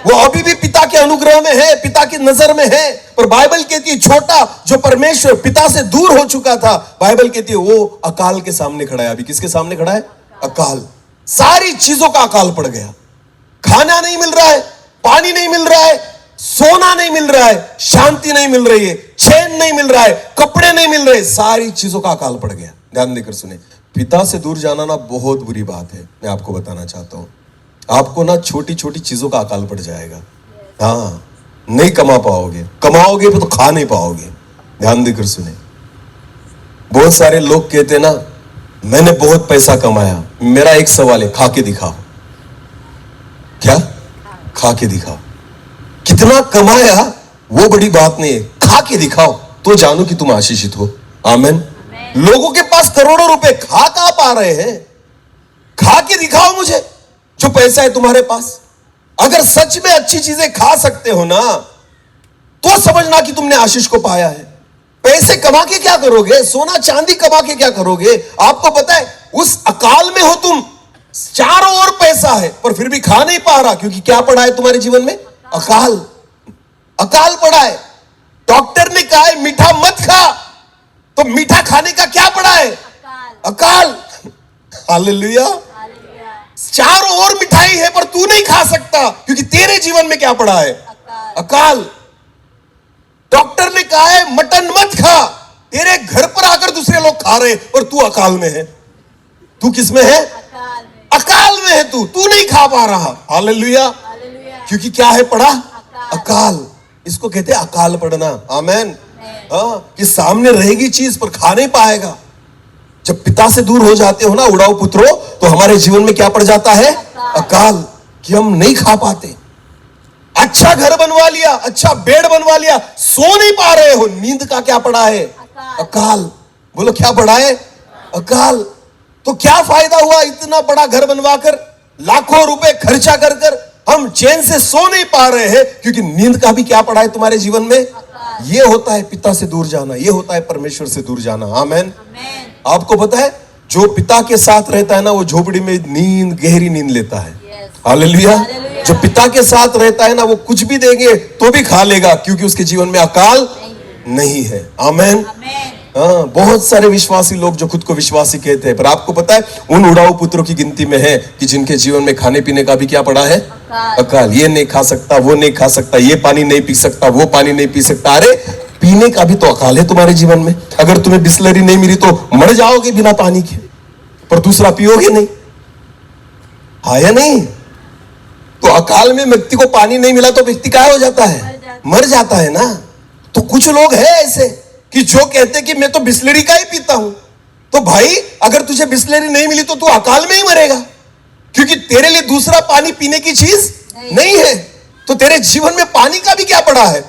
वो अभी भी पिता के अनुग्रह में है, पिता की नजर में है। पर बाइबल कहती है छोटा जो परमेश्वर पिता से दूर हो चुका था, बाइबल कहती है वो अकाल के सामने खड़ा है। अभी किसके सामने खड़ा है? अकाल। सारी चीजों का अकाल पड़ गया। खाना नहीं मिल रहा है, पानी नहीं मिल रहा है, सोना नहीं मिल रहा है, शांति नहीं मिल रही है, चैन नहीं मिल रहा है, कपड़े नहीं मिल रहे, सारी चीजों का अकाल पड़ गया। ध्यान देकर सुने, पिता से दूर जाना ना बहुत बुरी बात है। मैं आपको बताना चाहता हूं, आपको ना छोटी छोटी चीजों का अकाल पड़ जाएगा। हाँ, नहीं कमा पाओगे, कमाओगे तो खा नहीं पाओगे। ध्यान देकर सुने, बहुत सारे लोग कहते ना मैंने बहुत पैसा कमाया। मेरा एक सवाल है, खा के दिखाओ। क्या? खा के दिखाओ। कितना कमाया वो बड़ी बात नहीं है, खा के दिखाओ तो जानो कि तुम आशीषित हो। आमेन। लोगों के पास करोड़ों रुपए, खा कहां पा रहे हैं? खा के दिखाओ मुझे जो पैसा है तुम्हारे पास। अगर सच में अच्छी चीजें खा सकते हो ना, तो समझना कि तुमने आशीष को पाया है। पैसे कमा के क्या करोगे? सोना चांदी कमा के क्या करोगे? आपको पता है उस अकाल में हो तुम, चारों ओर पैसा है पर फिर भी खा नहीं पा रहा, क्योंकि क्या पड़ा है तुम्हारे जीवन में? अकाल। अकाल पड़ा है। डॉक्टर ने कहा है मीठा मत खा, तो मीठा खाने का क्या पड़ा है? अकाल। हालेलुया। चारों ओर मिठाई है पर तू नहीं खा सकता, क्योंकि तेरे जीवन में क्या पड़ा है? अकाल। डॉक्टर ने कहा है मटन मत खा, तेरे घर पर आकर दूसरे लोग खा रहे और तू अकाल में है। तू किस में है? अकाल में है। तू नहीं खा पा रहा। हालेलुया। क्योंकि क्या है पड़ा? अकाल। इसको कहते हैं अकाल पड़ना। आमेन। हाँ, ये सामने रहेगी चीज पर खा नहीं पाएगा। जब पिता से दूर हो जाते हो ना उड़ाऊ पुत्रों, तो हमारे जीवन में क्या पड़ जाता है? अकाल। कि हम नहीं खा पाते। अच्छा घर बनवा लिया, अच्छा बेड बनवा लिया, सो नहीं पा रहे हो, नींद का क्या पड़ा है? अकाल। बोलो क्या पड़ा है? अकाल। तो क्या फायदा हुआ इतना बड़ा घर बनवाकर, लाखों रुपए खर्चा कर कर हम चैन से सो नहीं पा रहे हैं, क्योंकि नींद का भी क्या पड़ा है तुम्हारे जीवन में? ये होता है पिता से दूर जाना, ये होता है परमेश्वर से दूर जाना। आमेन। आपको पता है जो पिता के साथ रहता है ना, वो झोपड़ी में नींद, गहरी नींद लेता है। हालेलुया। जो पिता के साथ रहता है ना, वो कुछ भी देंगे तो भी खा लेगा, क्योंकि उसके जीवन में अकाल नहीं है। आमेन। हाँ, बहुत सारे विश्वासी लोग जो खुद को विश्वासी कहते हैं, पर आपको पता है उन उड़ाऊ पुत्रों की गिनती में है कि जिनके जीवन में खाने पीने का भी क्या पड़ा है? अकाल। ये नहीं खा सकता, वो नहीं खा सकता, ये पानी नहीं पी सकता, वो पानी नहीं पी सकता। अरे पीने का भी तो अकाल है तुम्हारे जीवन में। अगर तुम्हें बिस्लरी नहीं मिली तो मर जाओगे बिना पानी के, पर दूसरा पियोगे नहीं। हाँ या नहीं? तो अकाल में व्यक्ति को पानी नहीं मिला तो व्यक्ति क्या हो जाता है? मर जाता है ना। तो कुछ लोग हैं ऐसे कि जो कहते कि मैं तो बिस्लरी का ही पीता हूं। तो भाई अगर तुझे बिस्लरी नहीं मिली तो तू अकाल में ही मरेगा, क्योंकि तेरे लिए दूसरा पानी पीने की चीज नहीं है। तो तेरे जीवन में पानी का भी क्या पड़ा है?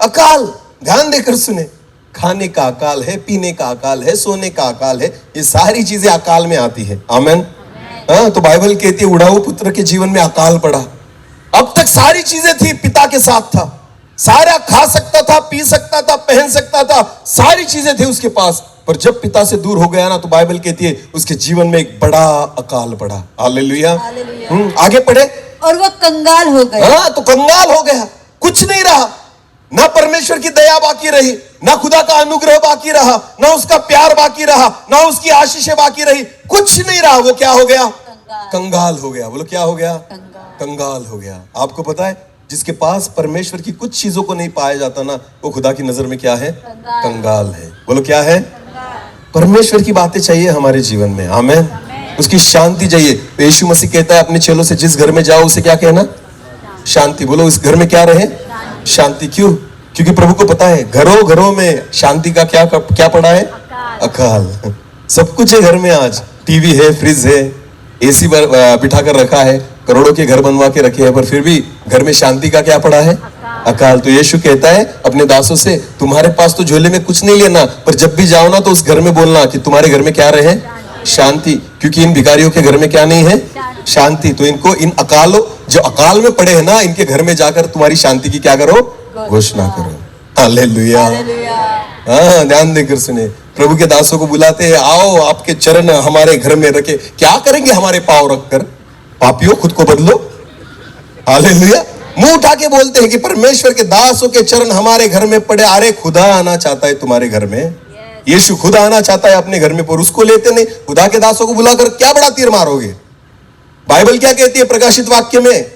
अकाल। ध्यान देकर सुने, खाने का अकाल है, पीने का अकाल है, सोने का अकाल है, ये सारी चीजें अकाल में आती है। आमेन। हाँ, तो बाइबल कहती है उड़ाऊ पुत्र के जीवन में अकाल पड़ा। अब तक सारी चीजें थी, पिता के साथ था, सारा खा सकता था, पी सकता था, पहन सकता था, सारी चीजें थी उसके पास। पर जब पिता से दूर हो गया ना, तो बाइबल कहती है उसके जीवन में एक बड़ा अकाल पड़ा। हालेलुया। आगे पढ़े। और वह कंगाल हो गया। हाँ, तो कंगाल हो गया, कुछ नहीं रहा। ना परमेश्वर की दया बाकी रही, ना खुदा का अनुग्रह बाकी रहा, ना उसका प्यार बाकी रहा, ना उसकी आशीषें बाकी रही, कुछ नहीं रहा। वो क्या हो गया? कंगाल हो गया। बोलो क्या हो गया? कंगाल हो गया। आपको पता है, जिसके पास परमेश्वर की कुछ चीजों को नहीं पाया जाता ना, वो खुदा की नजर में क्या है? कंगाल है। बोलो क्या है? परमेश्वर की बातें चाहिए हमारे जीवन में। आमीन। उसकी शांति चाहिए। तो यीशु मसीह कहता है अपने चेलों से, जिस घर में जाओ उसे क्या कहना? शांति। बोलो इस घर में क्या रहे? शांति। क्यों? क्योंकि प्रभु को पता है घरों घरों में शांति का क्या पड़ा है? अकाल। सब कुछ है घर में, आज टीवी है, फ्रिज है, एसी बिठा कर रखा है, करोड़ों के घर बनवा के रखे हैं, पर फिर भी घर में शांति का क्या पड़ा है? अकाल। तो यीशु कहता है अपने दासों से, तुम्हारे पास तो झोले में कुछ नहीं लेना, पर जब भी जाओ ना तो उस घर में बोलना कि तुम्हारे घर में क्या रहे? शांति। क्योंकि इन भिखारियों के घर में क्या नहीं है? शांति। तो इनको, इन अकालों जो अकाल में पड़े हैं ना, इनके घर में जाकर तुम्हारी शांति की क्या करो? घोषणा करो। हालेलुया। हाँ, ध्यान देकर सुने। प्रभु के दासों को बुलाते हैं, आओ आपके चरण हमारे घर में रखे। क्या करेंगे हमारे पांव रखकर? पापियों, खुद को बदलो। हालेलुया। मुंह उठा के बोलते हैं कि परमेश्वर के दासों के चरण हमारे घर में पड़े। अरे खुदा आना चाहता है तुम्हारे घर में, यीशु खुद आना चाहता है अपने घर में, पर उसको लेते नहीं। खुदा के दासों को बुलाकर क्या बड़ा तीर मारोगे? बाइबल क्या कहती है प्रकाशित वाक्य में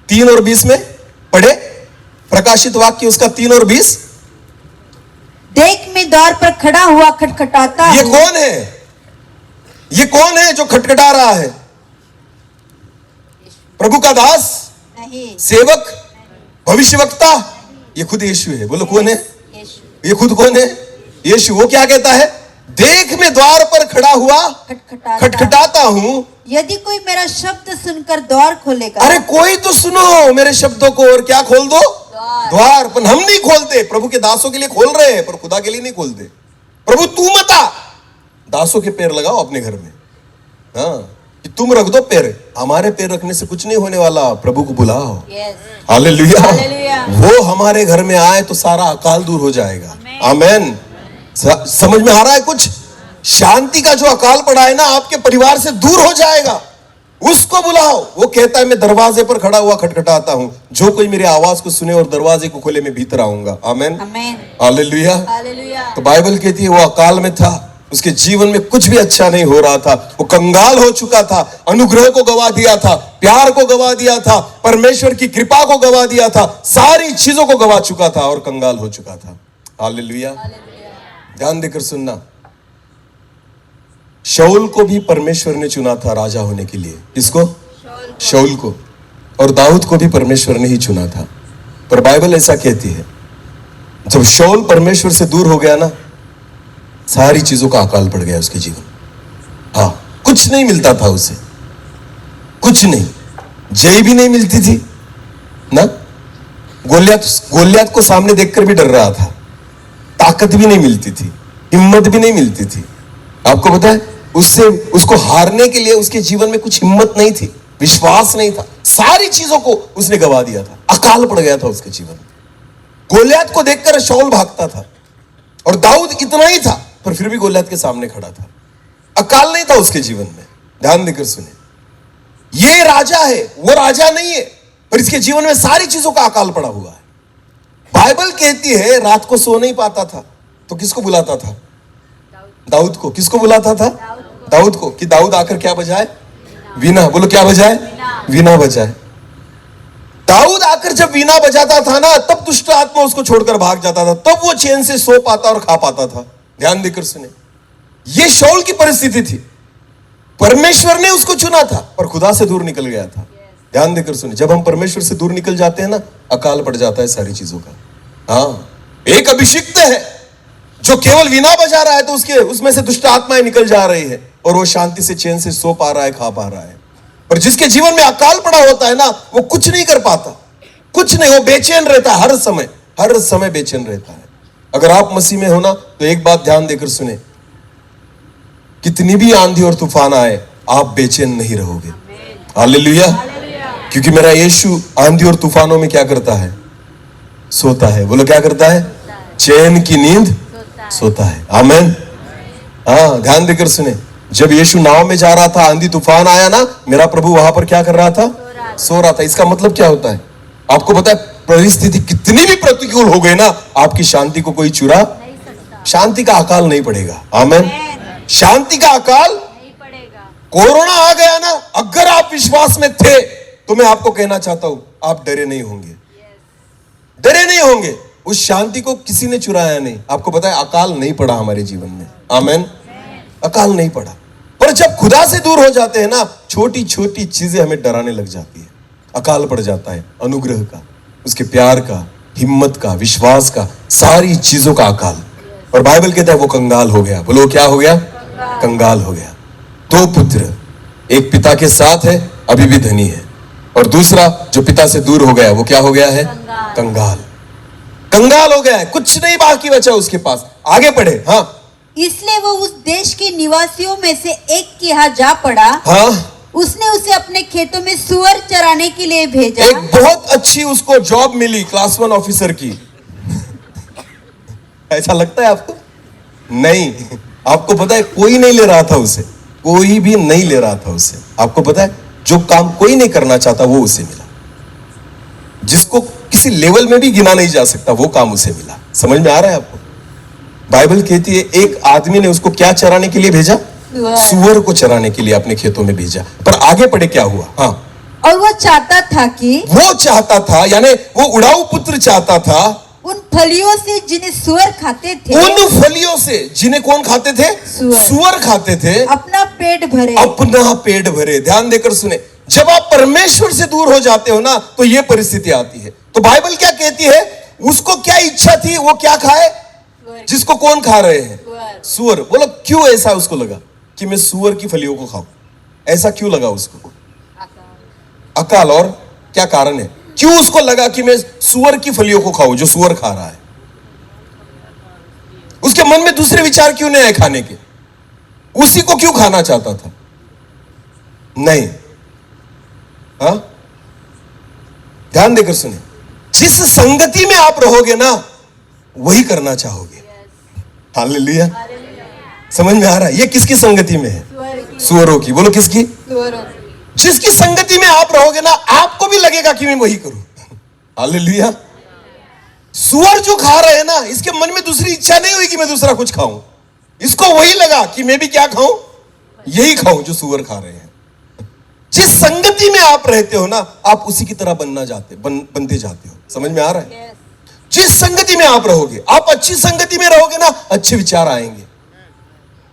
3 और 20 में? पढ़े प्रकाशित वाक्य उसका 3 और 20। देख मैं द्वार पर खड़ा हुआ खटखटाता ये हूं। कौन है? ये कौन है जो खटखटा रहा है? प्रभु का दास? नहीं, सेवक? भविष्यवक्ता? ये खुद यीशु है। बोलो कौन है? यीशु। ये खुद कौन है? यीशु। वो क्या कहता है? देख मैं द्वार पर खड़ा हुआ खटखटाता हूं, यदि कोई मेरा शब्द सुनकर द्वार खोलेगा। अरे कोई तो सुनो मेरे शब्दों को और क्या खोल दो? द्वार। पर हम नहीं खोलते। प्रभु के दासों के लिए खोल रहे हैं, पर खुदा के लिए नहीं खोलते। प्रभु तू मत आ, दासों के पैर लगाओ अपने घर में। हाँ, कि तुम रख दो पैर, हमारे पैर रखने से कुछ नहीं होने वाला। प्रभु को बुलाओ। हालेलुया। वो हमारे घर में आए तो सारा अकाल दूर हो जाएगा। आमेन। समझ में आ रहा है कुछ? शांति का जो अकाल पड़ा है ना, आपके परिवार से दूर हो जाएगा। उसको बुलाओ। वो कहता है मैं दरवाजे पर खड़ा हुआ खटखटाता हूं, जो कोई मेरी आवाज को सुने और दरवाजे को खोले, मैं भीतर आऊंगा। आमेन। हालेलुया। तो बाइबल कहती है वो अकाल में था, उसके जीवन में कुछ भी अच्छा नहीं हो रहा था। वो कंगाल हो चुका था, अनुग्रह को गवा दिया था, प्यार को गवा दिया था, परमेश्वर की कृपा को गवा दिया था, सारी चीजों को गवा चुका था और कंगाल हो चुका था। हालेलुया। ध्यान देकर सुनना। शाऊल को भी परमेश्वर ने चुना था राजा होने के लिए। किसको? शाऊल को। और दाऊद को भी परमेश्वर ने ही चुना था। पर बाइबल ऐसा कहती है जब शाऊल परमेश्वर से दूर हो गया ना, सारी चीजों का अकाल पड़ गया उसके जीवन। हाँ, कुछ नहीं मिलता था उसे, कुछ नहीं। जय भी नहीं मिलती थी ना। गोलियत को सामने देखकर भी डर रहा था। ताकत भी नहीं मिलती थी, हिम्मत भी नहीं मिलती थी। आपको पता है उसको हारने के लिए उसके जीवन में कुछ हिम्मत नहीं थी, विश्वास नहीं था, सारी चीजों को उसने गवा दिया था। अकाल पड़ गया था उसके जीवन में। गोलियत को देखकर शाऊल भागता था और दाऊद इतना ही था, पर फिर भी गोलियत के सामने खड़ा था। अकाल नहीं था उसके जीवन में। ध्यान देकर सुने, ये राजा है, वो राजा नहीं है, पर इसके जीवन में सारी चीजों का अकाल पड़ा हुआ है। बाइबल कहती है रात को सो नहीं पाता था, तो किसको बुलाता था? दाऊद को। किसको बुलाता था? दाऊद को। कि दाऊद आकर क्या बजाए? वीणा। बोलो क्या बजाए? वीणा बजाए। दाऊद आकर जब वीणा बजाता था ना, तब दुष्ट आत्मा उसको छोड़कर भाग जाता था, तब वो चैन से सो पाता और खा पाता था। ध्यान देकर सुने, ये शाऊल की परिस्थिति थी। परमेश्वर ने उसको चुना था, पर खुदा से दूर निकल गया था। ध्यान देकर सुने, जब हम परमेश्वर से दूर निकल जाते हैं ना, अकाल पड़ जाता है सारी चीजों का। हाँ, एक अभिषिक्त है जो केवल वीणा बजा रहा है, तो उसमें से दुष्ट आत्माएं निकल जा रही है और वो शांति से चैन से सो पा रहा है, खा पा रहा है। पर जिसके जीवन में अकाल पड़ा होता है ना, वो कुछ नहीं कर पाता, कुछ नहीं। वो बेचैन रहता है, हर समय बेचैन रहता है। अगर आप मसीह में हो ना, तो एक बात ध्यान देकर सुने, कितनी भी आंधी और तूफान आए, आप बेचैन नहीं रहोगे। हालेलुया। क्योंकि मेरा यीशु आंधी और तूफानों में क्या करता है? सोता है। बोलो क्या करता है? चैन की नींद सोता है। आमेन। हाँ, ध्यान देकर सुने। जब यीशु नाव में जा रहा था, आंधी तूफान आया ना, मेरा प्रभु वहां पर क्या कर रहा था? सो रहा था। इसका मतलब क्या होता है? आपको पता है, परिस्थिति कितनी भी प्रतिकूल हो गई ना, आपकी शांति को कोई चुरा, शांति का अकाल नहीं पड़ेगा। आमेन। शांति का अकाल नहीं पड़ेगा। कोरोना आ गया ना, अगर आप विश्वास में थे तो मैं आपको कहना चाहता हूं, आप डरे नहीं होंगे, डरे नहीं होंगे। उस शांति को किसी ने चुराया नहीं। आपको पता है, अकाल नहीं पड़ा हमारे जीवन में। आमेन। अकाल नहीं पड़ा। पर जब खुदा से दूर हो जाते हैं ना, छोटी छोटी चीजें हमें डराने लग जाती है। अकाल पड़ जाता है अनुग्रह का, उसके प्यार का, हिम्मत का, विश्वास का, सारी चीजों का अकाल। और बाइबल कहता है वो कंगाल हो गया। बोलो क्या हो गया? कंगाल हो गया। दो पुत्र, एक पिता के साथ है, अभी भी धनी है, और दूसरा जो पिता से दूर हो गया, वो क्या हो गया है? कंगाल। कंगाल हो गया है, कुछ नहीं बाकी बचा उसके पास। आगे पढ़े। हाँ, इसलिए वो उस देश के निवासियों में से एक के यहाँ जा पड़ा। हाँ, उसने उसे अपने खेतों में सुअर चराने के लिए भेजा। एक बहुत अच्छी उसको जॉब मिली, क्लास 1 ऑफिसर की। ऐसा लगता है आपको? नहीं। आपको पता है, कोई नहीं ले रहा था उसे, कोई भी नहीं ले रहा था उसे। आपको पता है, जो काम कोई नहीं करना चाहता वो उसे मिला, जिसको किसी लेवल में भी गिना नहीं जा सकता, वो काम उसे मिला। समझ में आ रहा है आपको? बाइबल कहती है एक आदमी ने उसको क्या चराने के लिए भेजा? सुअर को चराने के लिए अपने खेतों में भेजा। पर आगे पढ़े क्या हुआ? हाँ, और वो चाहता था, यानी वो उड़ाऊ पुत्र चाहता था, उन फलियों से जिन्हें सुअर खाते थे, उन फलियों से जिन्हें कौन खाते थे? सुअर खाते थे, अपना पेट भरे। अपना पेट भरे। ध्यान देकर सुने, जब आप परमेश्वर से दूर हो जाते हो ना, तो ये परिस्थिति आती है। तो बाइबल क्या कहती है? उसको क्या इच्छा थी? वो क्या खाए? जिसको कौन खा रहे हैं? सुअर। बोलो क्यों ऐसा उसको लगा कि मैं सुअर की फलियों को खाऊं? ऐसा क्यों लगा उसको? अकाल। और क्या कारण है? क्यों उसको लगा कि मैं सुअर की फलियों को खाऊं, जो सुअर खा रहा है? उसके मन में दूसरे विचार क्यों नहीं आए खाने के? उसी को क्यों खाना चाहता था? नहीं। हाँ, ध्यान देकर सुने, जिस संगति में आप रहोगे ना, वही करना चाहोगे। हालेलुया। समझ में आ रहा है? ये किसकी संगति में है? सुअरों की। बोलो किसकी? जिसकी संगति में आप रहोगे ना, आपको भी लगेगा कि मैं वही करूं। हालेलुया। सुअर जो खा रहे हैं ना, इसके मन में दूसरी इच्छा नहीं हुई कि मैं दूसरा कुछ खाऊं। इसको वही लगा कि मैं भी क्या खाऊं? यही खाऊं जो सुअर खा रहे हैं। जिस संगति में आप रहते हो ना, आप उसी की तरह बनते जाते हो। समझ में आ रहा है? जिस संगति में आप रहोगे, आप अच्छी संगति में रहोगे ना, अच्छे विचार आएंगे।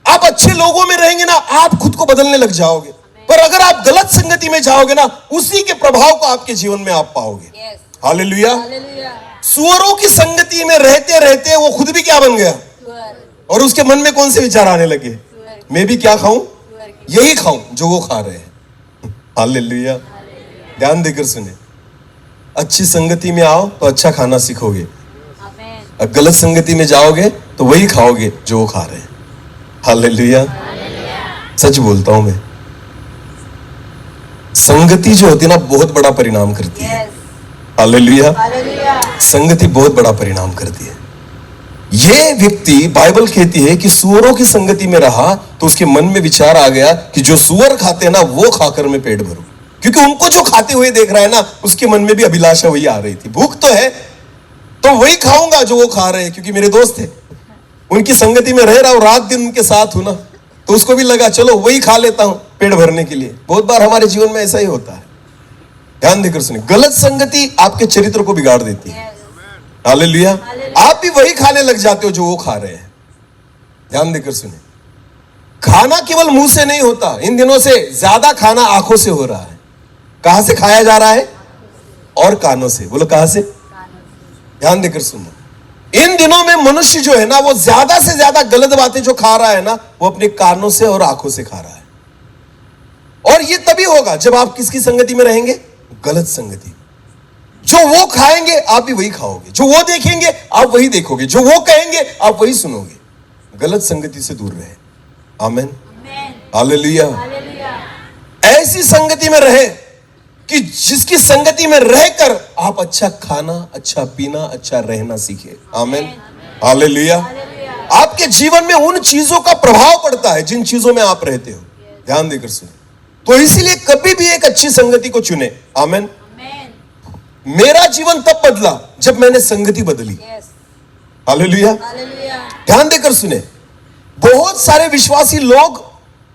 आप अच्छे लोगों में रहेंगे ना, आप खुद को बदलने लग जाओगे। पर अगर आप गलत संगति में जाओगे ना, उसी के प्रभाव को आपके जीवन में आप पाओगे। हालेलुया। सुअरों की संगति में रहते रहते वो खुद भी क्या बन गया? और उसके मन में कौन से विचार आने लगे? मैं भी क्या खाऊं? यही खाऊं जो वो खा रहे हैं। हालेलुया। ध्यान देकर सुने, अच्छी संगति में आओ तो अच्छा खाना सीखोगे, और गलत संगति में जाओगे तो वही खाओगे जो वो खा रहे हैं। हालेलुया। सच बोलता हूं मैं, संगति जो होती है ना, बहुत बड़ा परिणाम करती है। हालेलुया। संगति बहुत बड़ा परिणाम करती है। ये व्यक्ति, बाइबल कहती है कि सुअरों की संगति में रहा तो उसके मन में विचार आ गया कि जो सुअर खाते हैं ना, वो खाकर मैं पेट भरूं। क्योंकि उनको जो खाते हुए देख रहा है ना, उसके मन में भी अभिलाषा वही आ रही थी। भूख तो है तो वही खाऊंगा जो वो खा रहे हैं, क्योंकि मेरे दोस्त है, उनकी संगति में रह रहा हूं, रात दिन उनके साथ हूं ना, तो उसको भी लगा चलो वही खा लेता हूं पेट भरने के लिए। बहुत बार हमारे जीवन में ऐसा ही होता है। ध्यान देकर सुनिए, गलत संगति आपके चरित्र को बिगाड़ देती है। हालेलुया। आप भी वही खाने लग जाते हो जो वो खा रहे हैं। ध्यान देकर सुनिए, खाना केवल मुंह से नहीं होता। इन दिनों से ज्यादा खाना आंखों से हो रहा है। कहां से खाया जा रहा है? और कानों से। बोलो कहां से? ध्यान देकर सुनना, इन दिनों में मनुष्य जो है ना, वो ज्यादा से ज्यादा गलत बातें जो खा रहा है ना, वो अपने कानों से और आंखों से खा रहा है। और ये तभी होगा जब आप किसकी संगति में रहेंगे? गलत संगति। जो वो खाएंगे आप भी वही खाओगे, जो वो देखेंगे आप वही देखोगे, जो वो कहेंगे आप वही सुनोगे। गलत संगति से दूर रहे। आमीन। हालेलुया। ऐसी संगति में रहे कि जिसकी संगति में रहकर आप अच्छा खाना, अच्छा पीना, अच्छा रहना सीखे। आमीन, हालेलुया। आपके जीवन में उन चीजों का प्रभाव पड़ता है जिन चीजों में आप रहते हो। ध्यान देकर सुने। तो इसीलिए कभी भी एक अच्छी संगति को चुने। आमीन। मेरा जीवन तब बदला जब मैंने संगति बदली। हालेलुया। ध्यान देकर सुने। बहुत सारे विश्वासी लोग,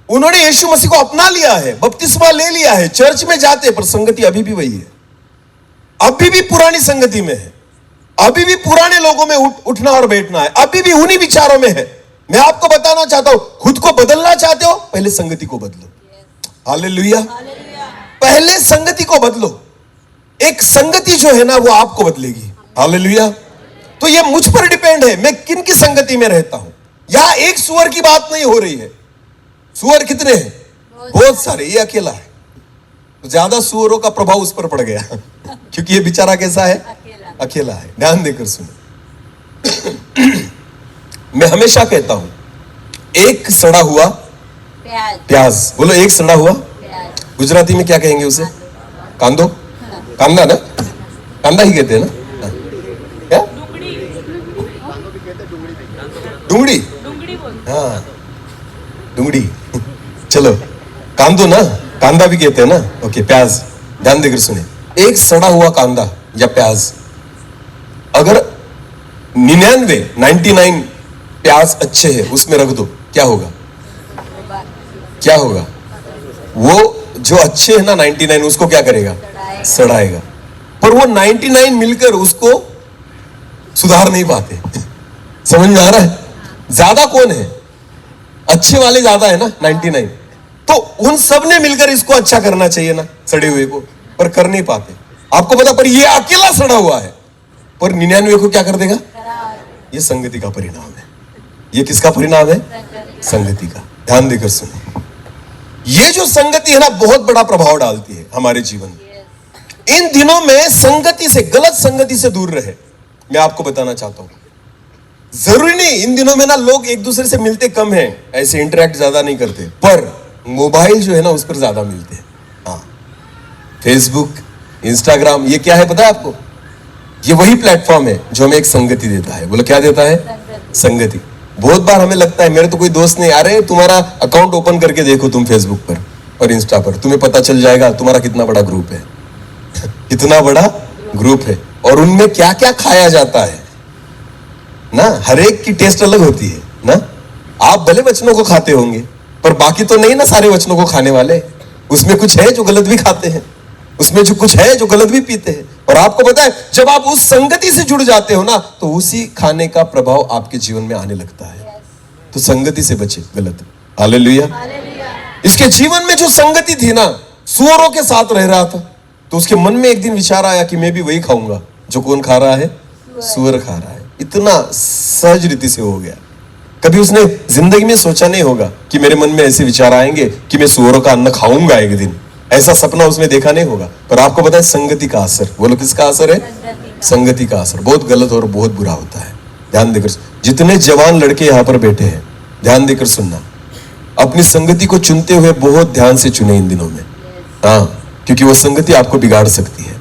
उन्होंने यीशु मसीह को अपना लिया है, बपतिस्मा ले लिया है, चर्च में जाते हैं, पर संगति अभी भी वही है। अभी भी पुरानी संगति में है, अभी भी पुराने लोगों में उठना और बैठना है, अभी भी उन्हीं विचारों में है। मैं आपको बताना चाहता हूं, खुद को बदलना चाहते हो, पहले संगति को बदलो। हालेलुया। पहले संगति को बदलो। एक संगति जो है ना, वो आपको बदलेगी। हालेलुया। तो ये मुझ पर डिपेंड है, मैं किन की संगति में रहता हूं। यहां एक सुअर की बात नहीं हो रही है। सुअर कितने हैं? बहुत सारे। ये अकेला है, तो ज्यादा सुअरों का प्रभाव उस पर पड़ गया क्योंकि ये बेचारा कैसा है? अकेला है। ध्यान देकर सुनो। मैं हमेशा कहता हूं, एक सड़ा हुआ प्याज। बोलो, एक सड़ा हुआ प्याज। गुजराती में क्या कहेंगे उसे? कांदो, कांदा ना, कांदा ही कहते हैं ना। क्या? डुंगड़ी। हाँ, डुंगड़ी। चलो, कांदो ना, कांदा भी कहते हैं ना। ओके, प्याज। ध्यान देकर सुने। एक सड़ा हुआ कांदा या प्याज, अगर 99 प्याज अच्छे हैं, उसमें रख दो, क्या होगा? क्या होगा? वो जो अच्छे है ना 99, उसको क्या करेगा? सड़ाएगा। पर वो 99 मिलकर उसको सुधार नहीं पाते। समझ में आ रहा है? ज्यादा कौन है? अच्छे वाले ज्यादा है ना, 99। तो उन सब ने मिलकर इसको अच्छा करना चाहिए ना, सड़े हुए को, पर कर नहीं पाते। आपको पता, पर ये अकेला सड़ा हुआ है, पर 99 को क्या कर देगा? ये संगति का परिणाम है। ये किसका परिणाम है? संगति का। ध्यान देकर सुनो। ये जो संगति है ना, बहुत बड़ा प्रभाव डालती है हमारे जीवन में। इन दिनों में संगति से, गलत संगति से दूर रहे। मैं आपको बताना चाहता हूं, जरूरी नहीं इन दिनों में ना लोग एक दूसरे से मिलते कम हैं, ऐसे इंटरेक्ट ज्यादा नहीं करते, पर मोबाइल जो है ना, उस पर ज्यादा मिलते हैं। हाँ, फेसबुक, इंस्टाग्राम, ये क्या है पता है आपको? ये वही प्लेटफॉर्म है जो हमें एक संगति देता है। बोलो, क्या देता है? संगति। बहुत बार हमें लगता है, मेरे तो कोई दोस्त नहीं। अरे तुम्हारा अकाउंट ओपन करके देखो तुम फेसबुक पर और इंस्टा पर, तुम्हें पता चल जाएगा तुम्हारा कितना बड़ा ग्रुप है। कितना बड़ा ग्रुप है, और उनमें क्या क्या खाया जाता है ना। हर एक की टेस्ट अलग होती है ना। आप भले वचनों को खाते होंगे, पर बाकी तो नहीं ना सारे वचनों को खाने वाले। उसमें कुछ है जो गलत भी खाते हैं, उसमें जो कुछ है जो गलत भी पीते हैं। और आपको पता है, जब आप उस संगति से जुड़ जाते हो ना, तो उसी खाने का प्रभाव आपके जीवन में आने लगता है। तो संगति से बचे गलत। हालेलुया। इसके जीवन में जो संगति थी ना, सुअरों के साथ रह रहा था, तो उसके मन में एक दिन विचार आया कि मैं भी वही खाऊंगा जो कौन खा रहा है? सुअर खा रहा है। इतना सहज रीति से हो गया। कभी उसने जिंदगी में सोचा नहीं होगा कि मेरे मन में ऐसे विचार आएंगे कि मैं सुअरों का अन्न खाऊंगा एक दिन। ऐसा सपना उसने देखा नहीं होगा। पर आपको पता है, संगति का असर। बोलो, किसका असर है? संगति का असर बहुत गलत और बहुत बुरा होता है। ध्यान देकर, जितने जवान लड़के यहाँ पर बैठे हैं, ध्यान देकर सुनना। अपनी संगति को चुनते हुए बहुत ध्यान से चुने इन दिनों में। हाँ, क्योंकि वो संगति आपको बिगाड़ सकती है,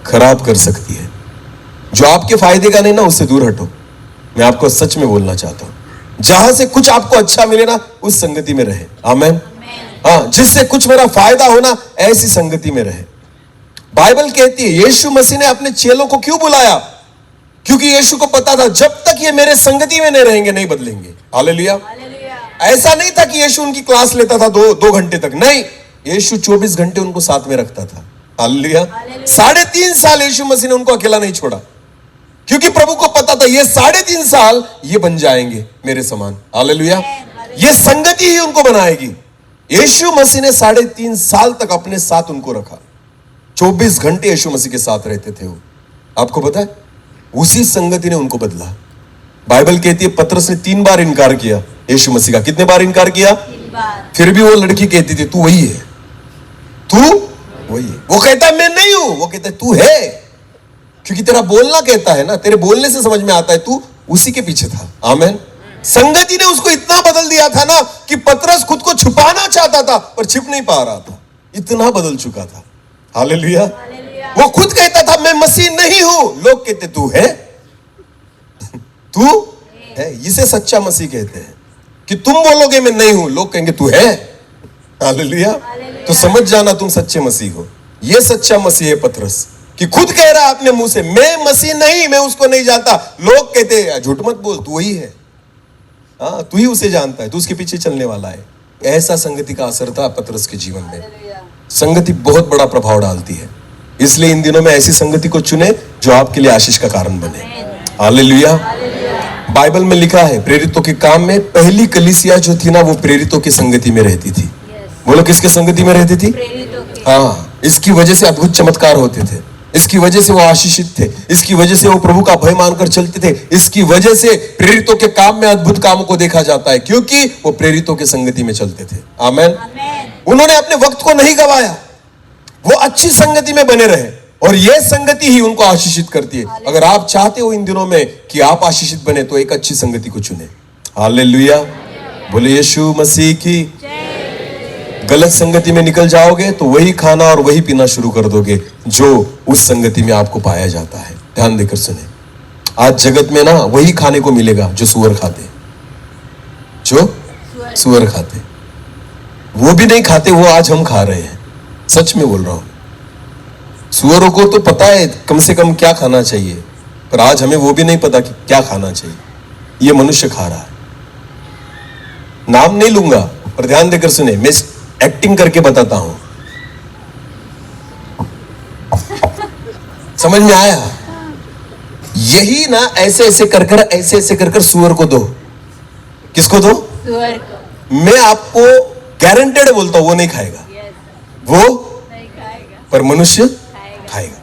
खराब कर सकती है। जो आपके फायदे का नहीं ना, उससे दूर हटो। मैं आपको सच में बोलना चाहता हूं, जहां से कुछ आपको अच्छा मिले ना, उस संगति में रहे। आमीन। हाँ, जिससे कुछ मेरा फायदा हो ना, ऐसी संगति में रहे। बाइबल कहती है, यीशु मसीह ने अपने चेलों को क्यों बुलाया? क्योंकि यीशु को पता था, जब तक ये मेरे संगति में नहीं रहेंगे, नहीं बदलेंगे। हालेलुया। ऐसा नहीं था कि यीशु उनकी क्लास लेता था 2 घंटे तक। नहीं, यीशु 24 घंटे उनको साथ में रखता था। हालेलुया। 3.5 साल यीशु मसीह ने उनको अकेला नहीं छोड़ा, क्योंकि प्रभु को पता था ये 3.5 साल ये बन जाएंगे मेरे समान। हालेलुया। ये संगति ही उनको बनाएगी। यीशु मसीह ने 3.5 साल तक अपने साथ उनको रखा। 24 घंटे यीशु मसीह के साथ रहते थे वो। आपको पता है, उसी संगति ने उनको बदला। बाइबल कहती है, पतरस ने 3 बार इनकार किया यीशु मसीह का। कितने बार इनकार किया? 3 बार। फिर भी वो लड़की कहती थी, तू वही है, तू वही है। वो कहता मैं नहीं हूं, वो कहता तू है, क्योंकि तेरा बोलना कहता है ना, तेरे बोलने से समझ में आता है तू उसी के पीछे था। आमीन। संगति ने उसको इतना बदल दिया था ना कि पतरस खुद को छुपाना चाहता था, पर छिप नहीं पा रहा था। इतना बदल चुका था। हालेलुया। वो खुद कहता था मैं मसीह नहीं हूं, लोग कहते तू है, तू है। इसे सच्चा मसीह कहते हैं कि तुम बोलोगे मैं नहीं हूं, लोग कहेंगे तू है। हालेलुया। तो समझ जाना तुम सच्चे मसीह हो। ये सच्चा मसीह है पतरस, कि खुद कह रहा है अपने मुंह से मैं मसीह नहीं, मैं उसको नहीं जानता। लोग कहते हैं झूठ मत बोल, तू वही है, हाँ तू ही उसे जानता है, तू उसके पीछे चलने वाला है। ऐसा संगति का असर था पतरस के जीवन में। संगति बहुत बड़ा प्रभाव डालती है, इसलिए इन दिनों में ऐसी संगति को चुने जो आपके लिए आशीष का कारण बने। हालेलुया। बाइबल में लिखा है प्रेरितों के काम में पहली कलीसिया जो थी ना, वो प्रेरितों की संगति में रहती थी। बोलो किसके संगति में रहती थी? हाँ, इसकी वजह से अद्भुत चमत्कार होते थे, इसकी वजह से वो आशीषित थे, इसकी वजह से वो प्रभु का भय मानकर चलते थे, इसकी वजह से प्रेरितों के काम में अद्भुत कामों को देखा जाता है, क्योंकि वो प्रेरितों के संगति में चलते थे। आमेन। उन्होंने अपने वक्त को नहीं गवाया, वो अच्छी संगति में बने रहे, और यह संगति ही उनको आशीषित करती है। अगर आप चाहते हो इन दिनों में कि आप आशीषित बने, तो एक अच्छी संगति को चुने। हालेलुया। बोले यीशु मसीह की। गलत संगति में निकल जाओगे तो वही खाना और वही पीना शुरू कर दोगे जो उस संगति में आपको पाया जाता है। ध्यान देकर सुने, आज जगत में ना वही खाने को मिलेगा जो सुअर खाते, जो सुअर खाते। वो भी नहीं खाते, वो आज हम खा रहे हैं। सच में बोल रहा हूं। सुअरों को तो पता है कम से कम क्या खाना चाहिए, पर आज हमें वो भी नहीं पता कि क्या खाना चाहिए। ये मनुष्य खा रहा है। नाम नहीं लूंगा, पर ध्यान देकर सुने, मैं एक्टिंग करके बताता हूं। समझ में आया? यही ना ऐसे ऐसे कर सुअर को दो। किसको दो? सुअर को। मैं आपको गारंटेड बोलता हूं वो नहीं खाएगा, वो नहीं खाएगा, पर मनुष्य खाएगा।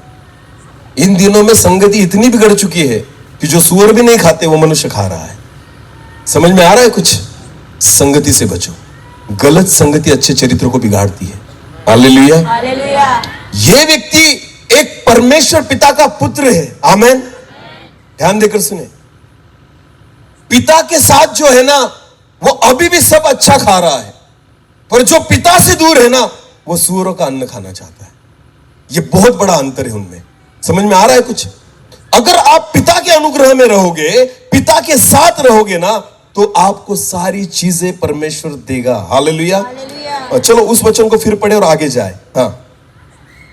इन दिनों में संगति इतनी बिगड़ चुकी है कि जो सुअर भी नहीं खाते वो मनुष्य खा रहा है। समझ में आ रहा है कुछ? संगति से बचो। गलत संगति अच्छे चरित्र को बिगाड़ती है। हालेलुया। हालेलुया। ये व्यक्ति एक परमेश्वर पिता का पुत्र है। आमेन। ध्यान देकर सुने, पिता के साथ जो है ना, वो अभी भी सब अच्छा खा रहा है, पर जो पिता से दूर है ना, वो सूअरों का अन्न खाना चाहता है। ये बहुत बड़ा अंतर है उनमें। समझ में आ रहा है कुछ? अगर आप पिता के अनुग्रह में रहोगे, पिता के साथ रहोगे ना, तो आपको सारी चीजें परमेश्वर देगा। हालेलुया। चलो उस वचन को फिर पढ़े और आगे जाए। हाँ।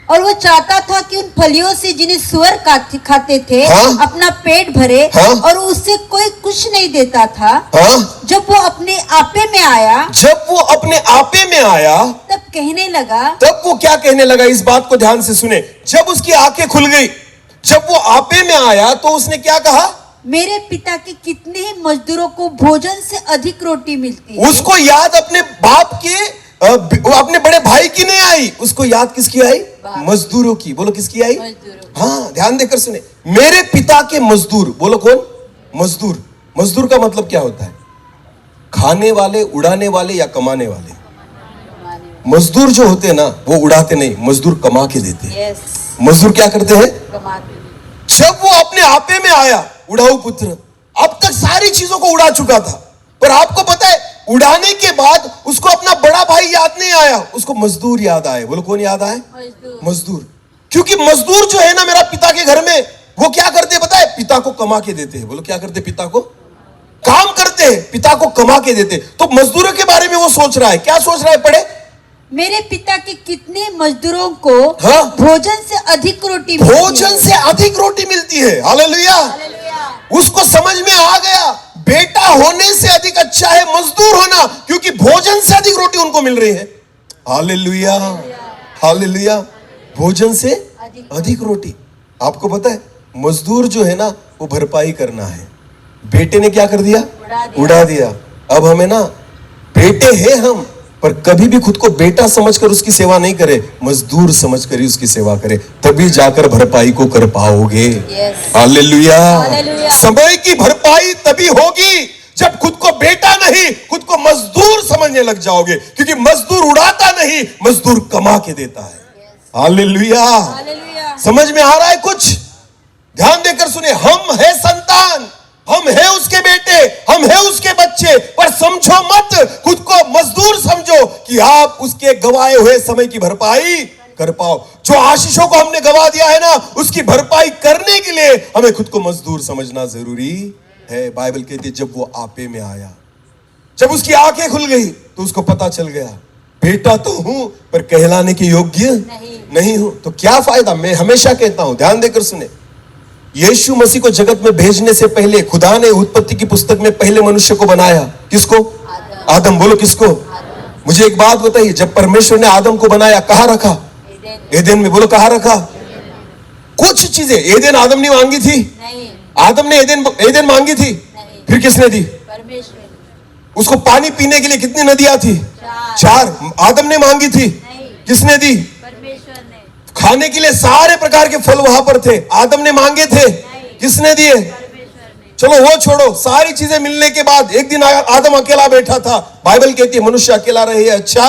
और वो चाहता था कि उन फलियों से जिन्हें सुअर खाते थे, हाँ? अपना पेट भरे, हाँ? और उससे कोई कुछ नहीं देता था। हाँ? जब वो अपने आपे में आया, तब कहने लगा, तब वो क्या कहने लगा? इस बात को ध्यान से सुने। जब उसकी आंखें खुल गई, जब वो आपे में आया, तो उसने क्या कहा? मेरे पिता के कितने ही मजदूरों को भोजन से अधिक रोटी मिलती है। उसको याद अपने बाप के, अपने बड़े भाई की नहीं आई, उसको याद किसकी आई? मजदूरों की। बोलो किसकी आई? हाँ, ध्यान देकर सुने, मेरे पिता के मजदूर। बोलो कौन? मजदूर। मजदूर का मतलब क्या होता है? खाने वाले, उड़ाने वाले या कमाने वाले। मजदूर जो होते हैं ना, वो उड़ाते नहीं, मजदूर कमा के देते हैं। मजदूर क्या करते हैं? जब वो अपने आपे में आया, उड़ाऊ पुत्र, अब तक सारी चीजों को उड़ा चुका था, पर आपको पता है उड़ाने के बाद उसको अपना बड़ा भाई याद नहीं आया, उसको मजदूर याद आए। बोलो कौन याद आए? मजदूर। क्योंकि मजदूर जो है ना मेरा पिता के घर में, वो क्या करते पता है? पिता को कमा के देते हैं। बोलो क्या करते? पिता को काम करते हैं, पिता को कमा के देते। तो मजदूरों के बारे में वो सोच रहा है। क्या सोच रहा है? पढ़े, मेरे पिता के कितने मजदूरों को हाँ? भोजन से अधिक रोटी मिलती है। हालेलुया। उसको समझ में आ गया, बेटा होने से अधिक अच्छा है मजदूर होना, क्योंकि भोजन से अधिक रोटी उनको मिल रही है। हालेलुया। हालेलुया। भोजन से अधिक रोटी। आपको पता है मजदूर जो है ना, वो भरपाई करना है। बेटे ने क्या कर दिया? उड़ा दिया। अब हमें ना, बेटे हैं हम, पर कभी भी खुद को बेटा समझकर उसकी सेवा नहीं करे, मजदूर समझकर ही उसकी सेवा करे, तभी जाकर भरपाई को कर पाओगे। हालेलुया। समय की भरपाई तभी होगी जब खुद को बेटा नहीं, खुद को मजदूर समझने लग जाओगे, क्योंकि मजदूर उड़ाता नहीं, मजदूर कमा के देता है। हालेलुया। समझ में आ रहा है कुछ? ध्यान देकर सुने, हम है संतान, हम है उसके बेटे, हम है उसके बच्चे, पर समझो मत, खुद को मजदूर समझो कि आप उसके गवाए हुए समय की भरपाई कर पाओ। जो आशीषों को हमने गवा दिया है ना, उसकी भरपाई करने के लिए हमें खुद को मजदूर समझना जरूरी है। बाइबल कहती है जब वो आपे में आया, जब उसकी आंखें खुल गई तो उसको पता चल गया बेटा तो हूं पर कहलाने के योग्य नहीं हूं। तो क्या फायदा? मैं हमेशा कहता हूं, ध्यान देकर सुने, यीशु मसीह को जगत में भेजने से पहले खुदा ने उत्पत्ति की पुस्तक में पहले मनुष्य को बनाया। किसको? आदम। बोलो किसको? मुझे एक बात बताइए, जब परमेश्वर ने आदम को बनाया कहां रखा? एदेन में। बोलो कहां रखा? कुछ चीजें एदेन आदम ने मांगी थी? आदम ने एदेन मांगी थी? फिर किसने दी? परमेश्वर। उसको पानी पीने के लिए कितनी नदियां थी? 4। आदम ने मांगी थी? किसने दी? परमेश्वर ने। खाने के लिए सारे प्रकार के फल वहां पर थे, आदम ने मांगे थे? किसने दिए? चलो वो छोड़ो, सारी चीजें मिलने के बाद एक दिन आदम अकेला बैठा था। बाइबल कहती है मनुष्य अकेला रहे अच्छा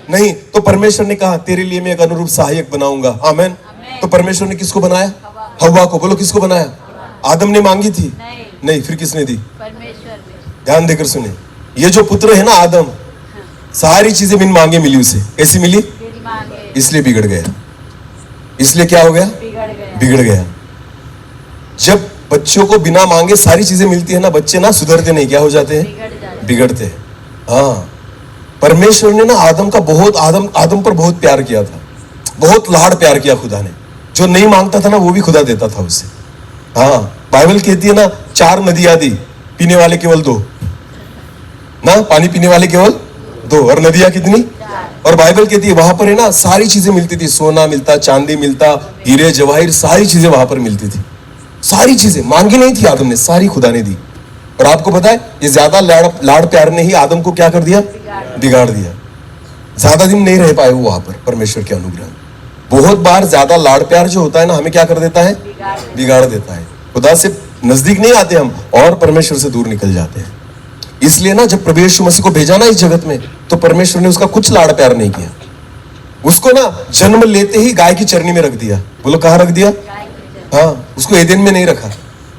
नहीं। तो परमेश्वर ने कहा तेरे लिए मैं एक अनुरूप सहायक बनाऊंगा। आमेन। तो परमेश्वर ने किसको बनाया? हव्वा को। बोलो किसको बनाया? आदम ने मांगी थी? नहीं। फिर किसने दी? परमेश्वर ने। ध्यान देकर सुने, ये जो पुत्र है ना आदम, सारी चीजें बिन मांगे मिली उसे। कैसी मिली? इसलिए बिगड़ गया। इसलिए क्या हो गया? बिगड़ गया। जब बच्चों को बिना मांगे सारी चीजें मिलती है ना, बच्चे ना सुधरते नहीं, क्या हो जाते हैं? बिगड़ते हैं। हाँ, परमेश्वर ने ना आदम पर बहुत प्यार किया था, बहुत लाड़ प्यार किया खुदा ने। जो नहीं मांगता था ना वो भी खुदा देता था उसे। हाँ, बाइबल कहती है ना 4 नदियां दी, पीने वाले केवल 2 ना, पानी पीने वाले केवल 2, और नदियां कितनी? और बाइबल कहती है वहां पर है ना सारी चीजें मिलती थी, सोना मिलता, चांदी मिलता, हीरे जवाहिर, सारी चीजें वहां पर मिलती थी। सारी चीजें मांगी नहीं थी आदम ने, सारी खुदा ने दी। और आपको पता है ये ज्यादा लाड़ प्यार ने ही आदम को क्या कर दिया? बिगाड़ दिया। ज्यादा दिन नहीं रह पाए वो वहां पर परमेश्वर के अनुग्रह। बहुत बार ज्यादा लाड़ प्यार जो होता है ना, हमें क्या कर देता है? बिगाड़ देता है। खुदा से नजदीक नहीं आते हम और परमेश्वर से दूर निकल जाते हैं। इसलिए ना जब प्रभु यीशु मसीह को भेजा ना इस जगत में, तो परमेश्वर ने उसका कुछ लाड़ प्यार नहीं किया। उसको ना जन्म लेते ही गाय की चरनी में रख दिया। बोलो कहां रख दिया? हाँ, उसको एदेन में नहीं रखा,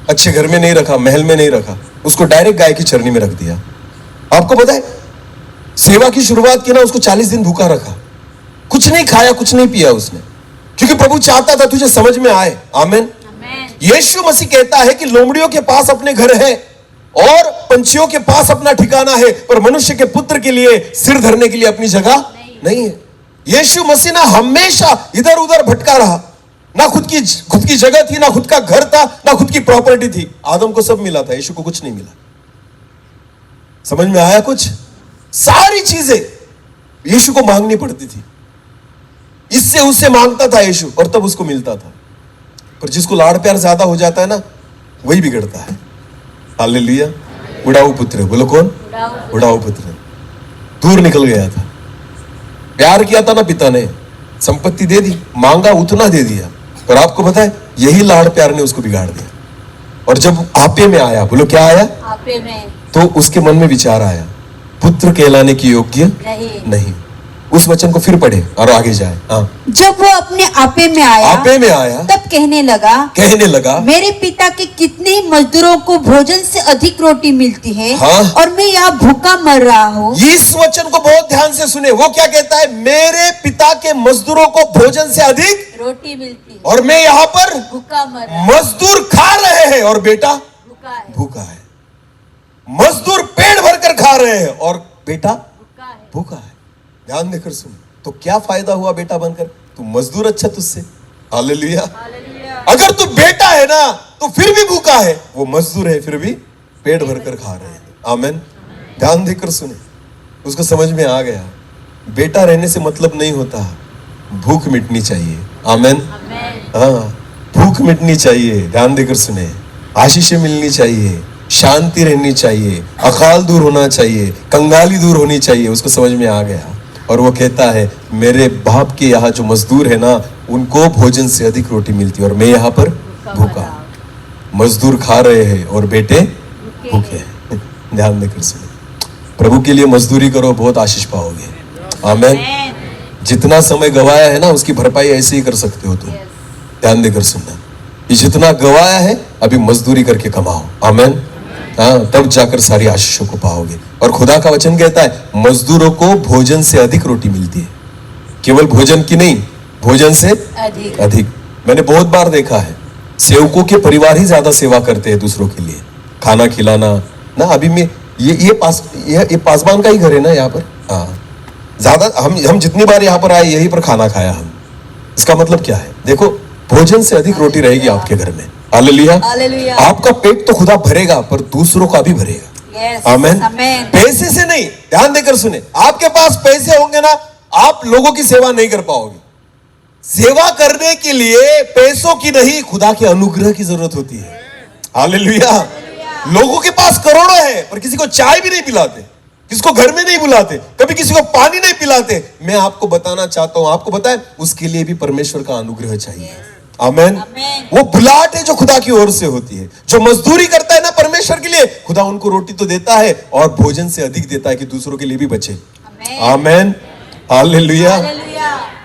अच्छे घर में नहीं रखा, महल में नहीं रखा, उसको डायरेक्ट गाय की चरनी में रख दिया। आपको पता है सेवा की शुरुआत की ना, उसको 40 दिन भूखा रखा, कुछ नहीं खाया, कुछ नहीं पिया उसने, क्योंकि प्रभु चाहता था तुझे समझ में आए। आमीन। यीशु मसीह कहता है कि लोमड़ियों के पास अपने घर है और पंछियों के पास अपना ठिकाना है, पर मनुष्य के पुत्र के लिए सिर धरने के लिए अपनी जगह नहीं है। यीशु मसीह ना हमेशा इधर उधर भटका रहा, ना खुद की जगह थी, ना खुद का घर था, ना खुद की प्रॉपर्टी थी। आदम को सब मिला था, यीशु को कुछ नहीं मिला। समझ में आया कुछ? सारी चीजें यीशु को मांगनी पड़ती थी, इससे उससे मांगता था यीशु और तब उसको मिलता था। पर जिसको लाड़ प्यार ज्यादा हो जाता है ना, वही बिगड़ता है। हालेलुया। उड़ाऊ पुत्र। बोलो कौन? उड़ाऊ पुत्र। दूर निकल गया था, प्यार किया था ना पिता ने, संपत्ति दे दी, मांगा उतना दे दिया, पर आपको पता है यही लाड़ प्यार ने उसको बिगाड़ दिया। और जब आपे में आया, बोलो क्या आया? आपे में। तो उसके मन में विचार आया पुत्र कहलाने की योग्य नहीं। उस वचन को फिर पढ़े और आगे जाए। हाँ, जब वो अपने आपे में आया तब कहने लगा मेरे पिता के कितने ही मजदूरों को भोजन से अधिक रोटी मिलती है। हाँ? और मैं यहाँ भूखा मर रहा हूँ। इस वचन को बहुत ध्यान से सुने। वो क्या कहता है? मेरे पिता के मजदूरों को भोजन से अधिक रोटी मिलती है और मैं यहाँ पर भूखा मर रहा। मजदूर खा रहे हैं और बेटा भूखा है। मजदूर पेट भरकर खा रहे हैं और बेटा भूखा है। ध्यान देकर सुन। तो क्या फायदा हुआ बेटा बनकर? तू मजदूर अच्छा तुझसे। हालेलुया। अगर तू बेटा है ना तो फिर भी भूखा है, वो मजदूर है फिर भी पेट भरकर खा रहे हैं। आमीन। ध्यान देकर सुने। उसको समझ में आ गया बेटा रहने से मतलब नहीं होता, भूख मिटनी चाहिए। आमीन। हाँ, भूख मिटनी चाहिए। ध्यान देकर सुने। आशीषें मिलनी चाहिए, शांति रहनी चाहिए, अकाल दूर होना चाहिए, कंगाली दूर होनी चाहिए। उसको समझ में आ गया और वो कहता है मेरे बाप के यहाँ जो मजदूर है ना, उनको भोजन से अधिक रोटी मिलती है और मैं यहाँ पर भूखा। मजदूर खा रहे हैं और बेटे भूखे हैं। ध्यान देकर सुनो। प्रभु के लिए मजदूरी करो, बहुत आशीष पाओगे। आमीन। जितना समय गवाया है ना, उसकी भरपाई ऐसे ही कर सकते हो तुम। ध्यान देकर सुनना। ये जितना गवाया है अभी मजदूरी करके कमाओ। आमीन। हाँ, तब जाकर सारी आशीषों को पाओगे। और खुदा का वचन कहता है मजदूरों को भोजन से अधिक रोटी मिलती है। केवल भोजन की नहीं, भोजन से अधिक। अधिक। मैंने बहुत बार देखा है सेवकों के परिवार ही ज्यादा सेवा करते हैं दूसरों के लिए, खाना खिलाना ना। अभी मैं ये पासवान का ही घर है ना यहाँ पर। हाँ, ज्यादा हम जितनी बार यहाँ पर आए यहीं पर खाना खाया हम। इसका मतलब क्या है? देखो, भोजन से अधिक रोटी रहेगी आपके घर में। हालेलुया। हालेलुया। आपका पेट तो खुदा भरेगा पर दूसरों का भी भरेगा। Yes, आमेन। आमेन। पैसे से नहीं, ध्यान देकर सुने, आपके पास पैसे होंगे ना, आप लोगों की सेवा नहीं कर पाओगे। सेवा करने के लिए पैसों की नहीं, खुदा के अनुग्रह की जरूरत होती है। हालेलुया। लोगों के पास करोड़ों है पर किसी को चाय भी नहीं पिलाते, किसी को घर में नहीं बुलाते, कभी किसी को पानी नहीं पिलाते। मैं आपको बताना चाहता हूं, आपको बताए, उसके लिए भी परमेश्वर का अनुग्रह चाहिए। आमेन। वो बुलाहट है जो खुदा की ओर से होती है। जो मजदूरी करता है ना परमेश्वर के लिए, खुदा उनको रोटी तो देता है और भोजन से अधिक देता है कि दूसरों के लिए भी बचे। आमेन। हालेलुया।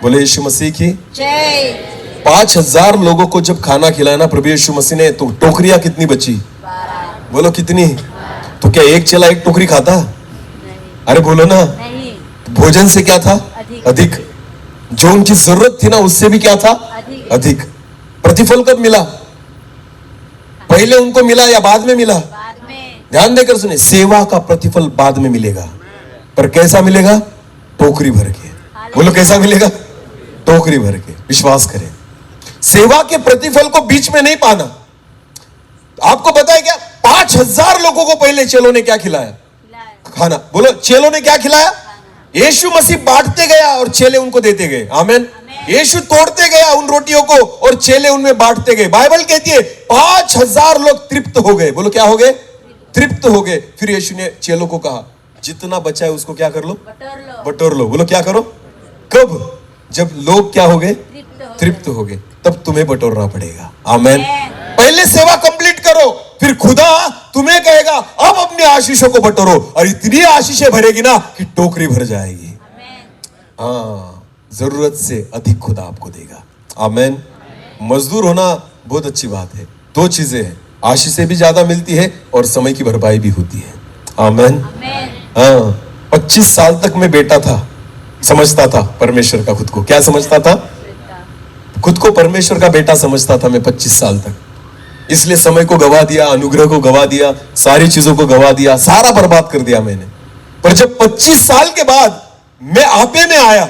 बोले यीशु मसीह की जय। 5000 लोगों को जब खाना खिलाया ना प्रभु यीशु मसीह ने, तो टोकरियां कितनी बची? बोलो कितनी? तो क्या एक चेला एक टोकरी खाता? अरे बोलो ना। भोजन से क्या था? अधिक। जो उनकी जरूरत थी ना उससे भी क्या था? अधिक। प्रतिफल कब मिला? पहले उनको मिला या बाद में मिला? ध्यान देकर सुने, सेवा का प्रतिफल बाद में मिलेगा, पर कैसा मिलेगा? टोकरी भर के। बोलो कैसा मिलेगा? टोकरी भर के। विश्वास करें, सेवा के प्रतिफल को बीच में नहीं पाना। आपको पता है क्या? 5000 लोगों को पहले चेलों ने क्या खिलाया? खाना। बोलो, चेलों ने क्या खिलाया? यीशु मसीह बांटते गया और चेले उनको देते गए। आमेन। यीशु तोड़ते गया उन रोटियों को और चेले उनमें बांटते गए। बाइबल कहती है 5000 लोग तृप्त हो गए। बोलो क्या हो गए? तृप्त हो गए। फिर यीशु ने चेलों को कहा, जितना बचा है उसको क्या कर लो? बटोर लो। बोलो क्या करो? कब? जब लोग क्या हो गए? तृप्त हो गए, तब तुम्हें बटोरना पड़ेगा। आमेन। पहले सेवा कंप्लीट करो, फिर खुदा तुम्हें कहेगा अब अपनी आशीषों को बटोरो, और इतनी आशीषें भरेगी ना कि टोकरी भर जाएगी। हाँ, जरूरत से अधिक खुदा आपको देगा। आमेन। मजदूर होना बहुत अच्छी बात है। दो चीजें हैं, आशीषें भी ज्यादा मिलती है और समय की भरपाई भी होती है। आमेन। हाँ, 25 साल तक मैं बेटा था, समझता था परमेश्वर का खुद को। क्या समझता था? खुद को परमेश्वर का बेटा समझता था मैं 25 साल तक। इसलिए समय को गवा दिया, अनुग्रह को गवा दिया, सारी चीजों को गवा दिया, सारा बर्बाद कर दिया मैंने। पर जब 25 साल के बाद मैं आपे में आया,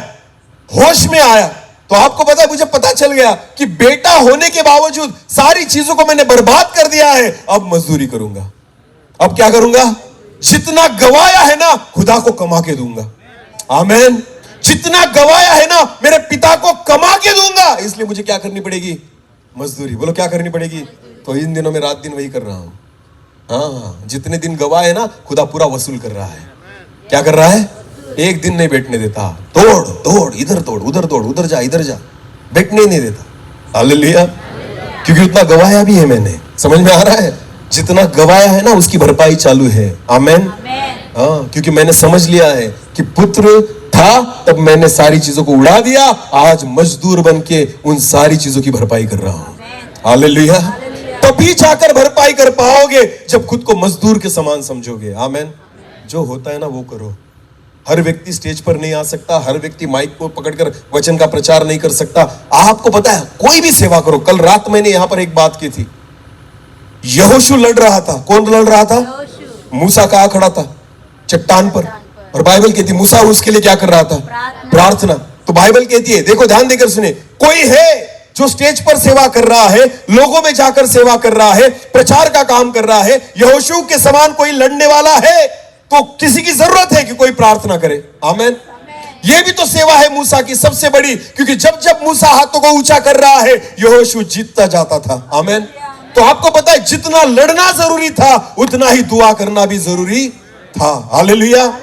होश में आया, तो आपको पता है, मुझे पता चल गया कि बेटा होने के बावजूद सारी चीजों को मैंने बर्बाद कर दिया है। अब मजदूरी करूंगा। अब क्या करूंगा? जितना गवाया है ना खुदा को कमा के दूंगा। आमेन। जितना गवाया है ना मेरे पिता को कमा के दूंगा। इसलिए मुझे क्या करनी पड़ेगी? मजदूरी। बोलो क्या करनी पड़ेगी? तो इन दिनों में रात दिन वही कर रहा हूं। हाँ, जितने दिन गवाए है ना खुदा पूरा वसूल कर रहा है। क्या कर रहा है? एक दिन नहीं बैठने देता। तोड़ तोड़, इधर तोड़, उधर तोड़, उधर जा, इधर जा, बैठने ही नहीं देता। हालेलुया। क्योंकि उतना गवाया भी है मैंने। समझ में आ रहा है? जितना गवाया है ना उसकी भरपाई चालू है। आमेन। हाँ, क्योंकि मैंने समझ लिया है कि पुत्र था तब मैंने सारी चीजों को उड़ा दिया, आज मजदूर बन के उन सारी चीजों की भरपाई कर रहा हूं। हालेलुया। तभी जाकर भरपाई कर पाओगे जब खुद को मजदूर के समान समझोगे। आमेन। जो होता है ना वो करो। हर व्यक्ति स्टेज पर नहीं आ सकता, हर व्यक्ति माइक को पकड़कर वचन का प्रचार नहीं कर सकता। आपको पता है, कोई भी सेवा करो। कल रात मैंने यहां पर एक बात की थी। यहोशू लड़ रहा था। कौन लड़ रहा था? मूसा कहाँ खड़ा था? चट्टान पर। और बाइबल कहती है मूसा उसके लिए क्या कर रहा था? प्रार्थना। तो बाइबल कहती है, देखो ध्यान देकर सुने, कोई है जो स्टेज पर सेवा कर रहा है, लोगों में जाकर सेवा कर रहा है, प्रचार का काम कर रहा है। यहोशू के समान कोई लड़ने वाला है तो किसी की जरूरत है कि कोई प्रार्थना करे। आमेन। यह भी तो सेवा है मूसा की सबसे बड़ी, क्योंकि जब जब मूसा हाथों को ऊंचा कर रहा है यहोशू जीतता जाता था। आमेन। तो आपको पता है, जितना लड़ना जरूरी था उतना ही दुआ करना भी जरूरी था। हालेलुया।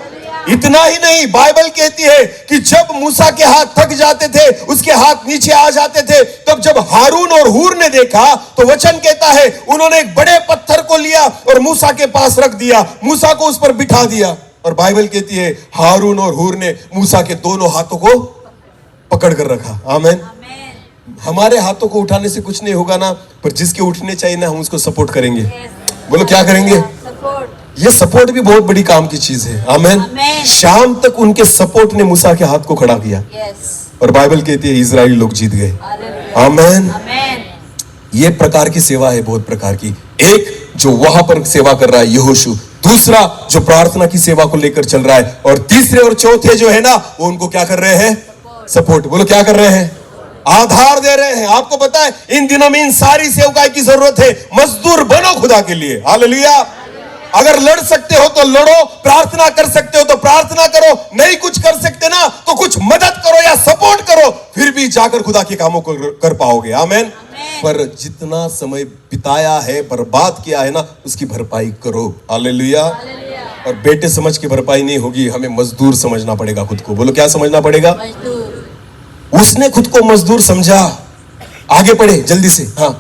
इतना ही नहीं, बाइबल कहती है कि जब मूसा के हाथ थक जाते थे, उसके हाथ नीचे आ जाते थे, तब जब हारून और हूर ने देखा तो वचन कहता है उन्होंने एक बड़े पत्थर को लिया और मूसा के पास रख दिया, मूसा को उस पर बिठा दिया। और बाइबल कहती है हारून और हूर ने मूसा के दोनों हाथों को पकड़ कर रखा। आमेन। हमारे हाथों को उठाने से कुछ नहीं होगा ना, पर जिसके उठने चाहिए ना हम उसको सपोर्ट करेंगे। बोलो क्या करेंगे? ये सपोर्ट भी बहुत बड़ी काम की चीज है। आमेन। शाम तक उनके सपोर्ट ने मूसा के हाथ को खड़ा किया। और बाइबल कहती है इजराइली लोग जीत गए। आमेन। ये प्रकार की सेवा है, बहुत प्रकार की। एक जो वहां पर सेवा कर रहा है यहोशू, दूसरा जो प्रार्थना की सेवा को लेकर चल रहा है, और तीसरे और चौथे जो है ना वो उनको क्या कर रहे हैं? सपोर्ट। बोलो क्या कर रहे हैं? आधार दे रहे हैं। आपको पता है इन दिनों में इन सारी सेवकाई की जरूरत है। मजदूर बनो खुदा के लिए। हालेलुया। अगर लड़ सकते हो तो लड़ो, प्रार्थना कर सकते हो तो प्रार्थना करो, नहीं कुछ कर सकते ना तो कुछ मदद करो या सपोर्ट करो, फिर भी जाकर खुदा के कामों को कर पाओगे। आमेन। पर जितना समय बिताया है, बर्बाद किया है ना, उसकी भरपाई करो। हालेलुया। और बेटे समझ के भरपाई नहीं होगी, हमें मजदूर समझना पड़ेगा खुद को। बोलो क्या समझना पड़ेगा? उसने खुद को मजदूर समझा। आगे पढ़े जल्दी से। हाँ।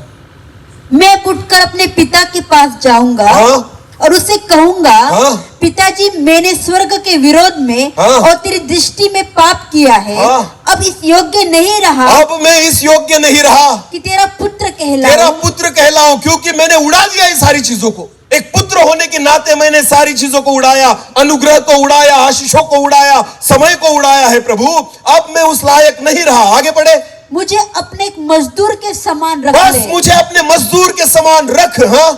मैं उठकर अपने पिता के पास जाऊंगा। हाँ? और उसे कहूंगा, हाँ? पिताजी मैंने स्वर्ग के विरोध में हाँ? और तेरी दृष्टि में पाप किया है। हाँ? अब इस योग्य नहीं रहा, अब मैं इस योग्य नहीं रहा कि तेरा पुत्र कहलाऊं। तेरा पुत्र कहलाऊं, क्योंकि मैंने उड़ा दिया ये सारी चीजों को। एक पुत्र होने के नाते मैंने सारी चीजों को उड़ाया, अनुग्रह को उड़ाया, आशीषों को उड़ाया, समय को उड़ाया है प्रभु। अब मैं उस लायक नहीं रहा। आगे बढ़े। मुझे अपने एक मजदूर के समान रख बस ले। मुझे अपने मजदूर के समान रख। हाँ?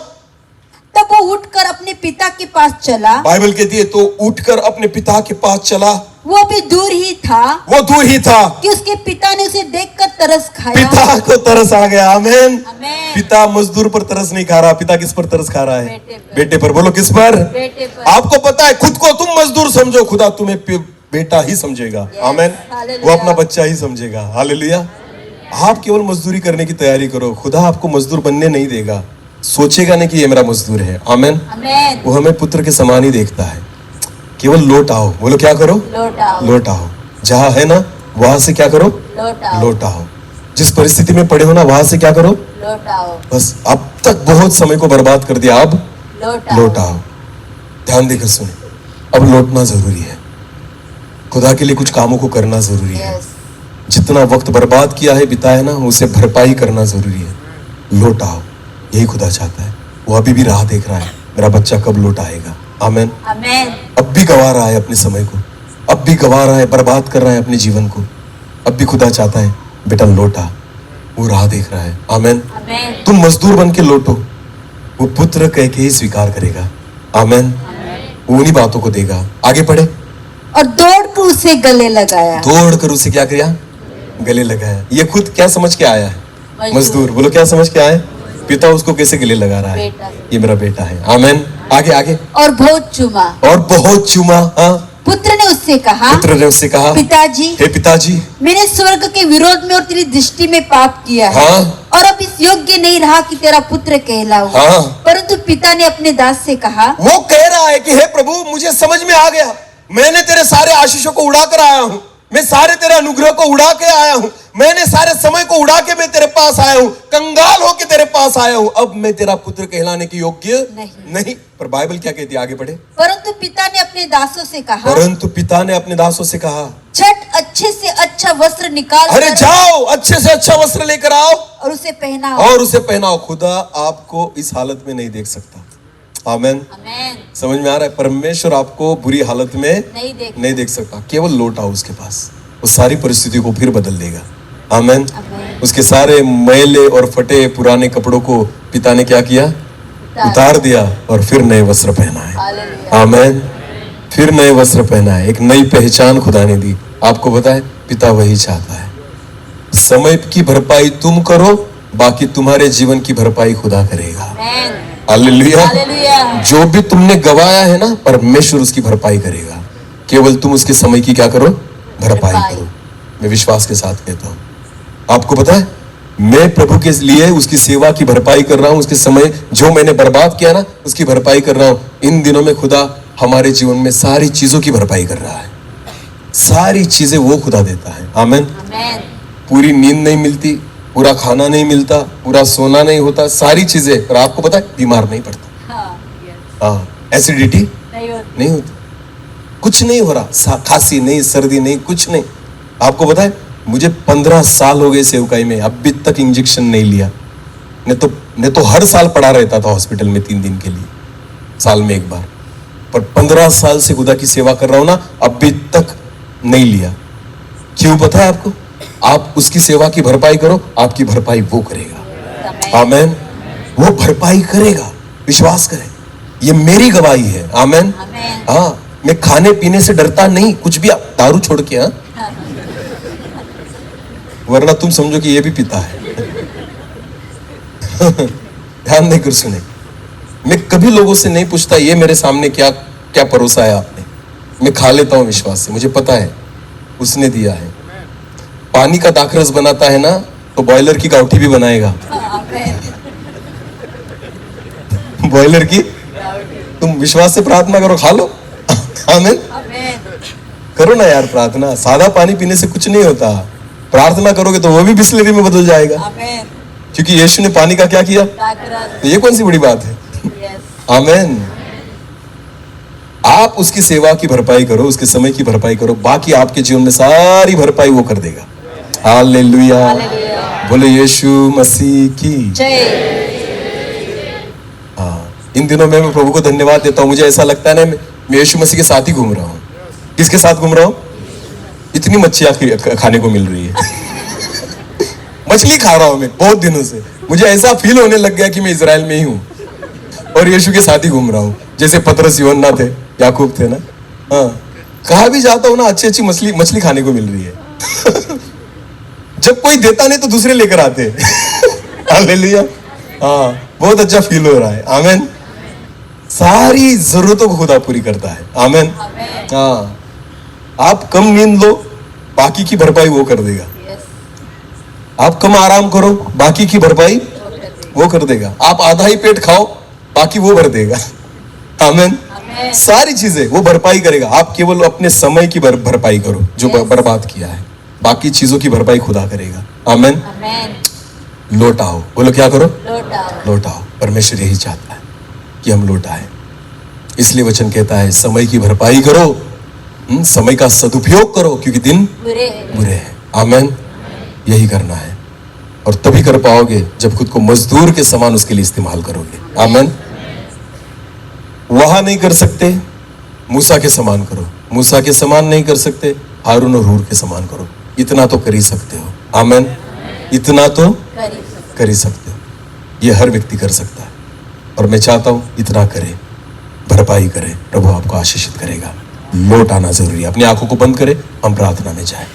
तब वो उठकर अपने पिता के पास चला। बाइबल कहती है तो उठकर अपने पिता के पास चला। वो भी दूर ही था, वो दूर ही था कि उसके पिता ने उसे देखकर तरस खाया। पिता को तरस आ गया। आमेन। आमेन। पिता मजदूर पर तरस नहीं खा रहा, पिता किस पर तरस खा रहा है? बेटे पर। बेटे पर। बोलो किस पर? बेटे पर। आपको पता है खुद को तुम मजदूर समझो, खुदा तुम्हें बेटा ही समझेगा। आमेन। वो अपना बच्चा ही समझेगा। हालेलुया। आप केवल मजदूरी करने की तैयारी करो, खुदा आपको मजदूर बनने नहीं देगा। सोचेगा नहीं कि ये मेरा मजदूर है। आमेन। आमेन। वो हमें पुत्र के समान ही देखता है। केवल लौट आओ। बोलो क्या करो? लौट आओ। लौट आओ। जहां है ना वहां से क्या करो? लौट आओ। लौट आओ। जिस परिस्थिति में पड़े हो ना वहां से क्या करो? लौट आओ। बस अब तक बहुत समय को बर्बाद कर दिया, अब लौट आओ। ध्यान देकर सुने, अब लौटना जरूरी है। खुदा के लिए कुछ कामों को करना जरूरी है। जितना वक्त बर्बाद किया है, बिताया ना, उसे भरपाई करना जरूरी है। लौट आओ। यही खुदा चाहता है। वो अभी भी राह देख रहा है, मेरा बच्चा कब लौट आएगा। आमेन। आमेन। अब भी गवा रहा है अपने समय को, अब भी गवा रहा है, बर्बाद कर रहा है अपने जीवन को। अब भी खुदा चाहता है बेटा लौटा। वो राह देख रहा है। आमेन। आमेन। तुम मजदूर बन के लौटो, वो पुत्र कह के ही स्वीकार करेगा। आमेन। वो उन्हीं बातों को देगा। आगे पढ़े। और दौड़कर उसे गले लगाया। दौड़ कर उसे क्या किया? गले लगाया। ये खुद क्या समझ के आया है? मजदूर। बोलो क्या समझ के आया? पिता उसको कैसे गले लगा रहा है? ये मेरा बेटा है। आमेन। आगे आगे। और बहुत चूमा। और बहुत चूमा। हाँ? पुत्र ने उससे कहा, पुत्र ने उससे कहा, पिताजी, हे पिताजी, मैंने स्वर्ग के विरोध में और तेरी दृष्टि में पाप किया है। हाँ? और अब इस योग्य नहीं रहा कि तेरा पुत्र कहलाऊं। हाँ? परंतु पिता ने अपने दास से कहा, वो कह रहा है कि हे प्रभु मुझे समझ में आ गया, मैंने तेरे सारे आशीषों को उड़ा कर आया हूँ, मैं सारे तेरे अनुग्रह को उड़ा के आया हूँ, मैंने सारे समय को उड़ा के मैं तेरे पास आया हूँ, कंगाल होके तेरे पास आया हूँ, अब मैं तेरा पुत्र कहलाने के योग्य नहीं। पर बाइबल क्या कहती है? आगे पढ़े। परंतु पिता ने अपने दासों से कहा, परंतु पिता ने अपने दासों से कहा, झट अच्छे से अच्छा वस्त्र निकाल, अरे जाओ अच्छे से अच्छा वस्त्र लेकर आओ और उसे पहनाओ। और उसे पहनाओ। खुदा आपको इस हालत में नहीं देख सकता। आमेन। आमेन। समझ में आ रहा है? परमेश्वर आपको बुरी हालत में नहीं देख सकता। केवल लौट आओ उसके पास, वो सारी परिस्थितियों को फिर बदल देगा। आमेन। उसके सारे मैले और फटे पुराने कपड़ों को पिता ने क्या किया? उतार दिया और फिर नए वस्त्र पहनाए। आमेन। फिर नए वस्त्र पहनाए, एक नई पहचान खुदा ने दी। आपको पता है पिता वही चाहता है। समय की भरपाई तुम करो, बाकी तुम्हारे जीवन की भरपाई खुदा करेगा। हालेलुया। जो भी तुमने गवाया है ना, परमेश्वर उसकी भरपाई करेगा। केवल तुम उसके समय की क्या करो? भरपाई करो। मैं विश्वास के साथ कहता हूं। आपको पता है मैं प्रभु के लिए उसकी सेवा की भरपाई कर रहा हूं। उसके समय जो मैंने बर्बाद किया ना, उसकी भरपाई कर रहा हूं। इन दिनों में खुदा हमारे जीवन में सारी चीजों की भरपाई कर रहा है। सारी चीजें वो खुदा देता है। आमेन। पूरी नींद नहीं मिलती, पूरा खाना नहीं मिलता, पूरा सोना नहीं होता, सारी चीजें। पर आपको पता है बीमार नहीं पड़ता। हाँ, एसिडिटी नहीं होती, कुछ नहीं हो रहा, खांसी नहीं, सर्दी नहीं, कुछ नहीं। आपको पता है मुझे 15 साल हो गए सेवकाई में, अभी तक इंजेक्शन नहीं लिया। नहीं तो हर साल पड़ा रहता था हॉस्पिटल में 3 दिन के लिए, साल में एक बार। पर 15 साल से खुदा की सेवा कर रहा हूं ना, अभी तक नहीं लिया। क्यों पता है आपको? आप उसकी सेवा की भरपाई करो, आपकी भरपाई वो करेगा। आमेन। वो भरपाई करेगा, विश्वास करें, ये मेरी गवाही है। आमेन। हाँ, मैं खाने पीने से डरता नहीं, कुछ भी दारू छोड़ के। हाँ, वरना तुम समझो कि ये भी पीता है। ध्यान देकर सुने, मैं कभी लोगों से नहीं पूछता ये मेरे सामने क्या क्या परोसा है आपने। मैं खा लेता हूं विश्वास से, मुझे पता है उसने दिया है। पानी का दाखरस बनाता है ना, तो बॉयलर की गाउठी भी बनाएगा। बॉयलर की, तुम विश्वास से प्रार्थना करो, खा लो। आमीन। करो ना यार प्रार्थना, सादा पानी पीने से कुछ नहीं होता। प्रार्थना करोगे तो वो भी बिस्लरी में बदल जाएगा, क्योंकि यीशु ने पानी का क्या किया। तो ये कौन सी बड़ी बात है। आमीन। आप उसकी सेवा की भरपाई करो, उसके समय की भरपाई करो, बाकी आपके जीवन में सारी भरपाई वो कर देगा। हालेलुया। बोले यीशु मसीह की जय। हाँ, इन दिनों में मैं प्रभु को धन्यवाद देता हूँ। मुझे ऐसा लगता है ना, मैं यीशु मसीह के साथ ही घूम रहा हूँ। किसके साथ घूम रहा हूँ। इतनी मच्छियां खाने को मिल रही है। मछली खा रहा हूं मैं बहुत दिनों से। मुझे ऐसा फील होने लग गया कि मैं इजराइल में ही हूं और यीशु के साथ ही घूम रहा हूं। जैसे पतरस यूहन्ना थे, याकूब थे ना। हाँ, कहा भी जाता हूं ना, अच्छी अच्छी मछली खाने को मिल रही है। जब कोई देता नहीं तो दूसरे लेकर आते। हालेलुया। हाँ, बहुत अच्छा फील हो रहा है। आमीन। सारी जरूरतों को खुदा पूरी करता है। आमीन। हाँ, आप कम नींद लो, बाकी की भरपाई वो कर देगा। आप कम आराम करो, बाकी की भरपाई वो कर देगा। आप आधा ही पेट खाओ, बाकी वो भर देगा। आमीन। सारी चीजें वो भरपाई करेगा। आप केवल अपने समय की भरपाई करो जो बर्बाद किया है, बाकी चीजों की भरपाई खुदा करेगा। आमीन। लौट आओ। बोलो क्या करो। लौट आओ। परमेश्वर यही चाहता है कि हम लौट आए। इसलिए वचन कहता है समय की भरपाई करो, समय का सदुपयोग करो, क्योंकि दिन बुरे हैं। आमीन। यही करना है, और तभी कर पाओगे जब खुद को मजदूर के समान उसके लिए इस्तेमाल करोगे। आमीन। वहां नहीं कर सकते, मूसा के समान करो। मूसा के समान नहीं कर सकते, हारून और हूर के समान करो। इतना तो कर ही सकते हो। आमीन। इतना तो कर ही सकते हो। ये हर व्यक्ति कर सकता है, और मैं चाहता हूं इतना करे, भरपाई करे। प्रभु आपको आशीषित करेगा। लौट आना जरूरी है। अपनी आंखों को बंद करें, हम प्रार्थना में जाए।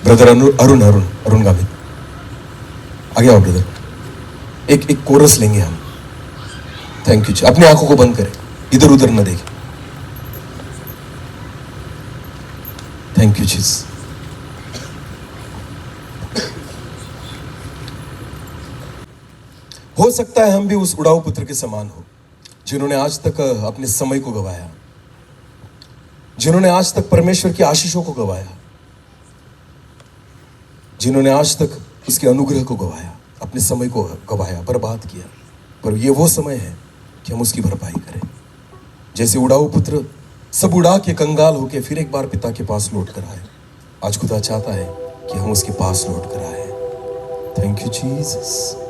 ब्रदर अरुण गामित आगे आओ ब्रदर। एक कोरस लेंगे हम। थैंक यू जी। अपनी आंखों को बंद करें, इधर उधर न देखें। थैंक यू जीस। हो सकता है हम भी उस उड़ाऊ पुत्र के समान हो, जिन्होंने आज तक अपने समय को गवाया, जिन्होंने आज तक परमेश्वर की आशीषों को गवाया, जिन्होंने आज तक उसके अनुग्रह को गवाया, अपने समय को गवाया, बर्बाद किया। पर ये वो समय है कि हम उसकी भरपाई करें। जैसे उड़ाऊ पुत्र सब उड़ा के कंगाल होके फिर एक बार पिता के पास लौट कर आए, आज खुदा चाहता है कि हम उसके पास लौट कर आए। Thank you Jesus.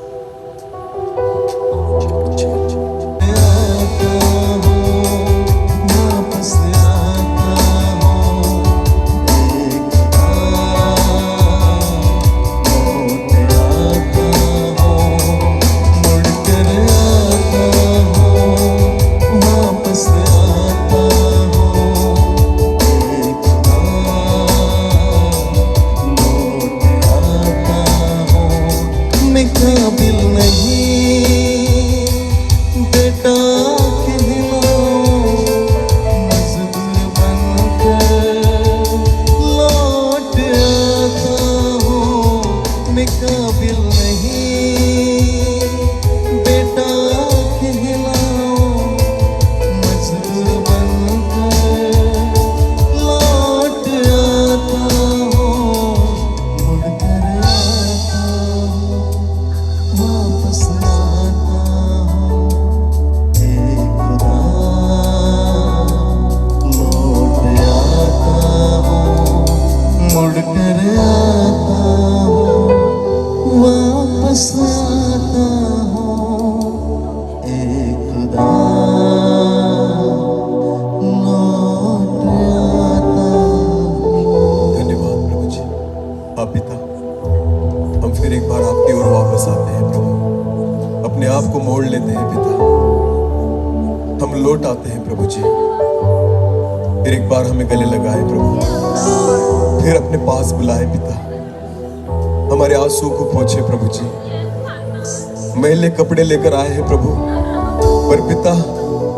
आप को मोड़ लेते हैं पिता, हम लौट आते हैं प्रभु जी। फिर एक बार हमें गले लगाए प्रभु, फिर अपने पास बुलाए पिता, हमारे आंसू को पोंछे प्रभु जी। मैले कपड़े लेकर आए हैं प्रभु, पर पिता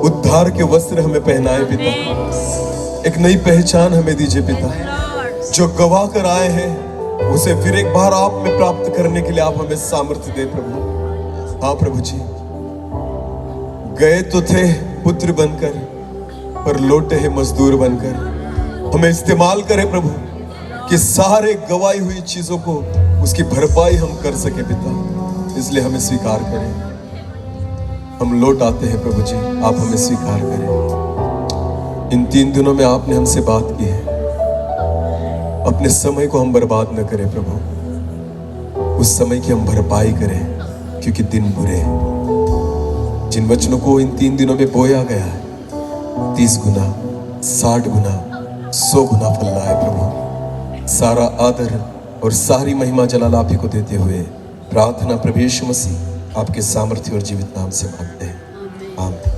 उद्धार के वस्त्र हमें पहनाए पिता, एक नई पहचान हमें दीजिए पिता। जो गवा कर आए हैं उसे फिर एक बार आप में प्राप्त करने के लिए आप हमें सामर्थ्य दे प्रभु। हाँ प्रभु जी, गए तो थे पुत्र बनकर, पर लौटे हैं मजदूर बनकर। हमें इस्तेमाल करें प्रभु कि सारे गवाई हुई चीजों को उसकी भरपाई हम कर सके पिता, इसलिए हमें स्वीकार करें। हम लौट आते हैं प्रभु जी, आप हमें स्वीकार करें। इन 3 दिनों में आपने हमसे बात की है, अपने समय को हम बर्बाद न करें प्रभु, उस समय की हम भरपाई करें, क्योंकि दिन बुरे हैं। जिन वचनों को इन 3 दिनों में बोया गया है, 30 गुना 60 गुना 100 गुना फल लाए प्रभु। सारा आदर और सारी महिमा जलाल आप ही को देते हुए प्रार्थना प्रभु यीशु मसीह आपके सामर्थ्य और जीवित नाम से मांगते हैं, आमीन।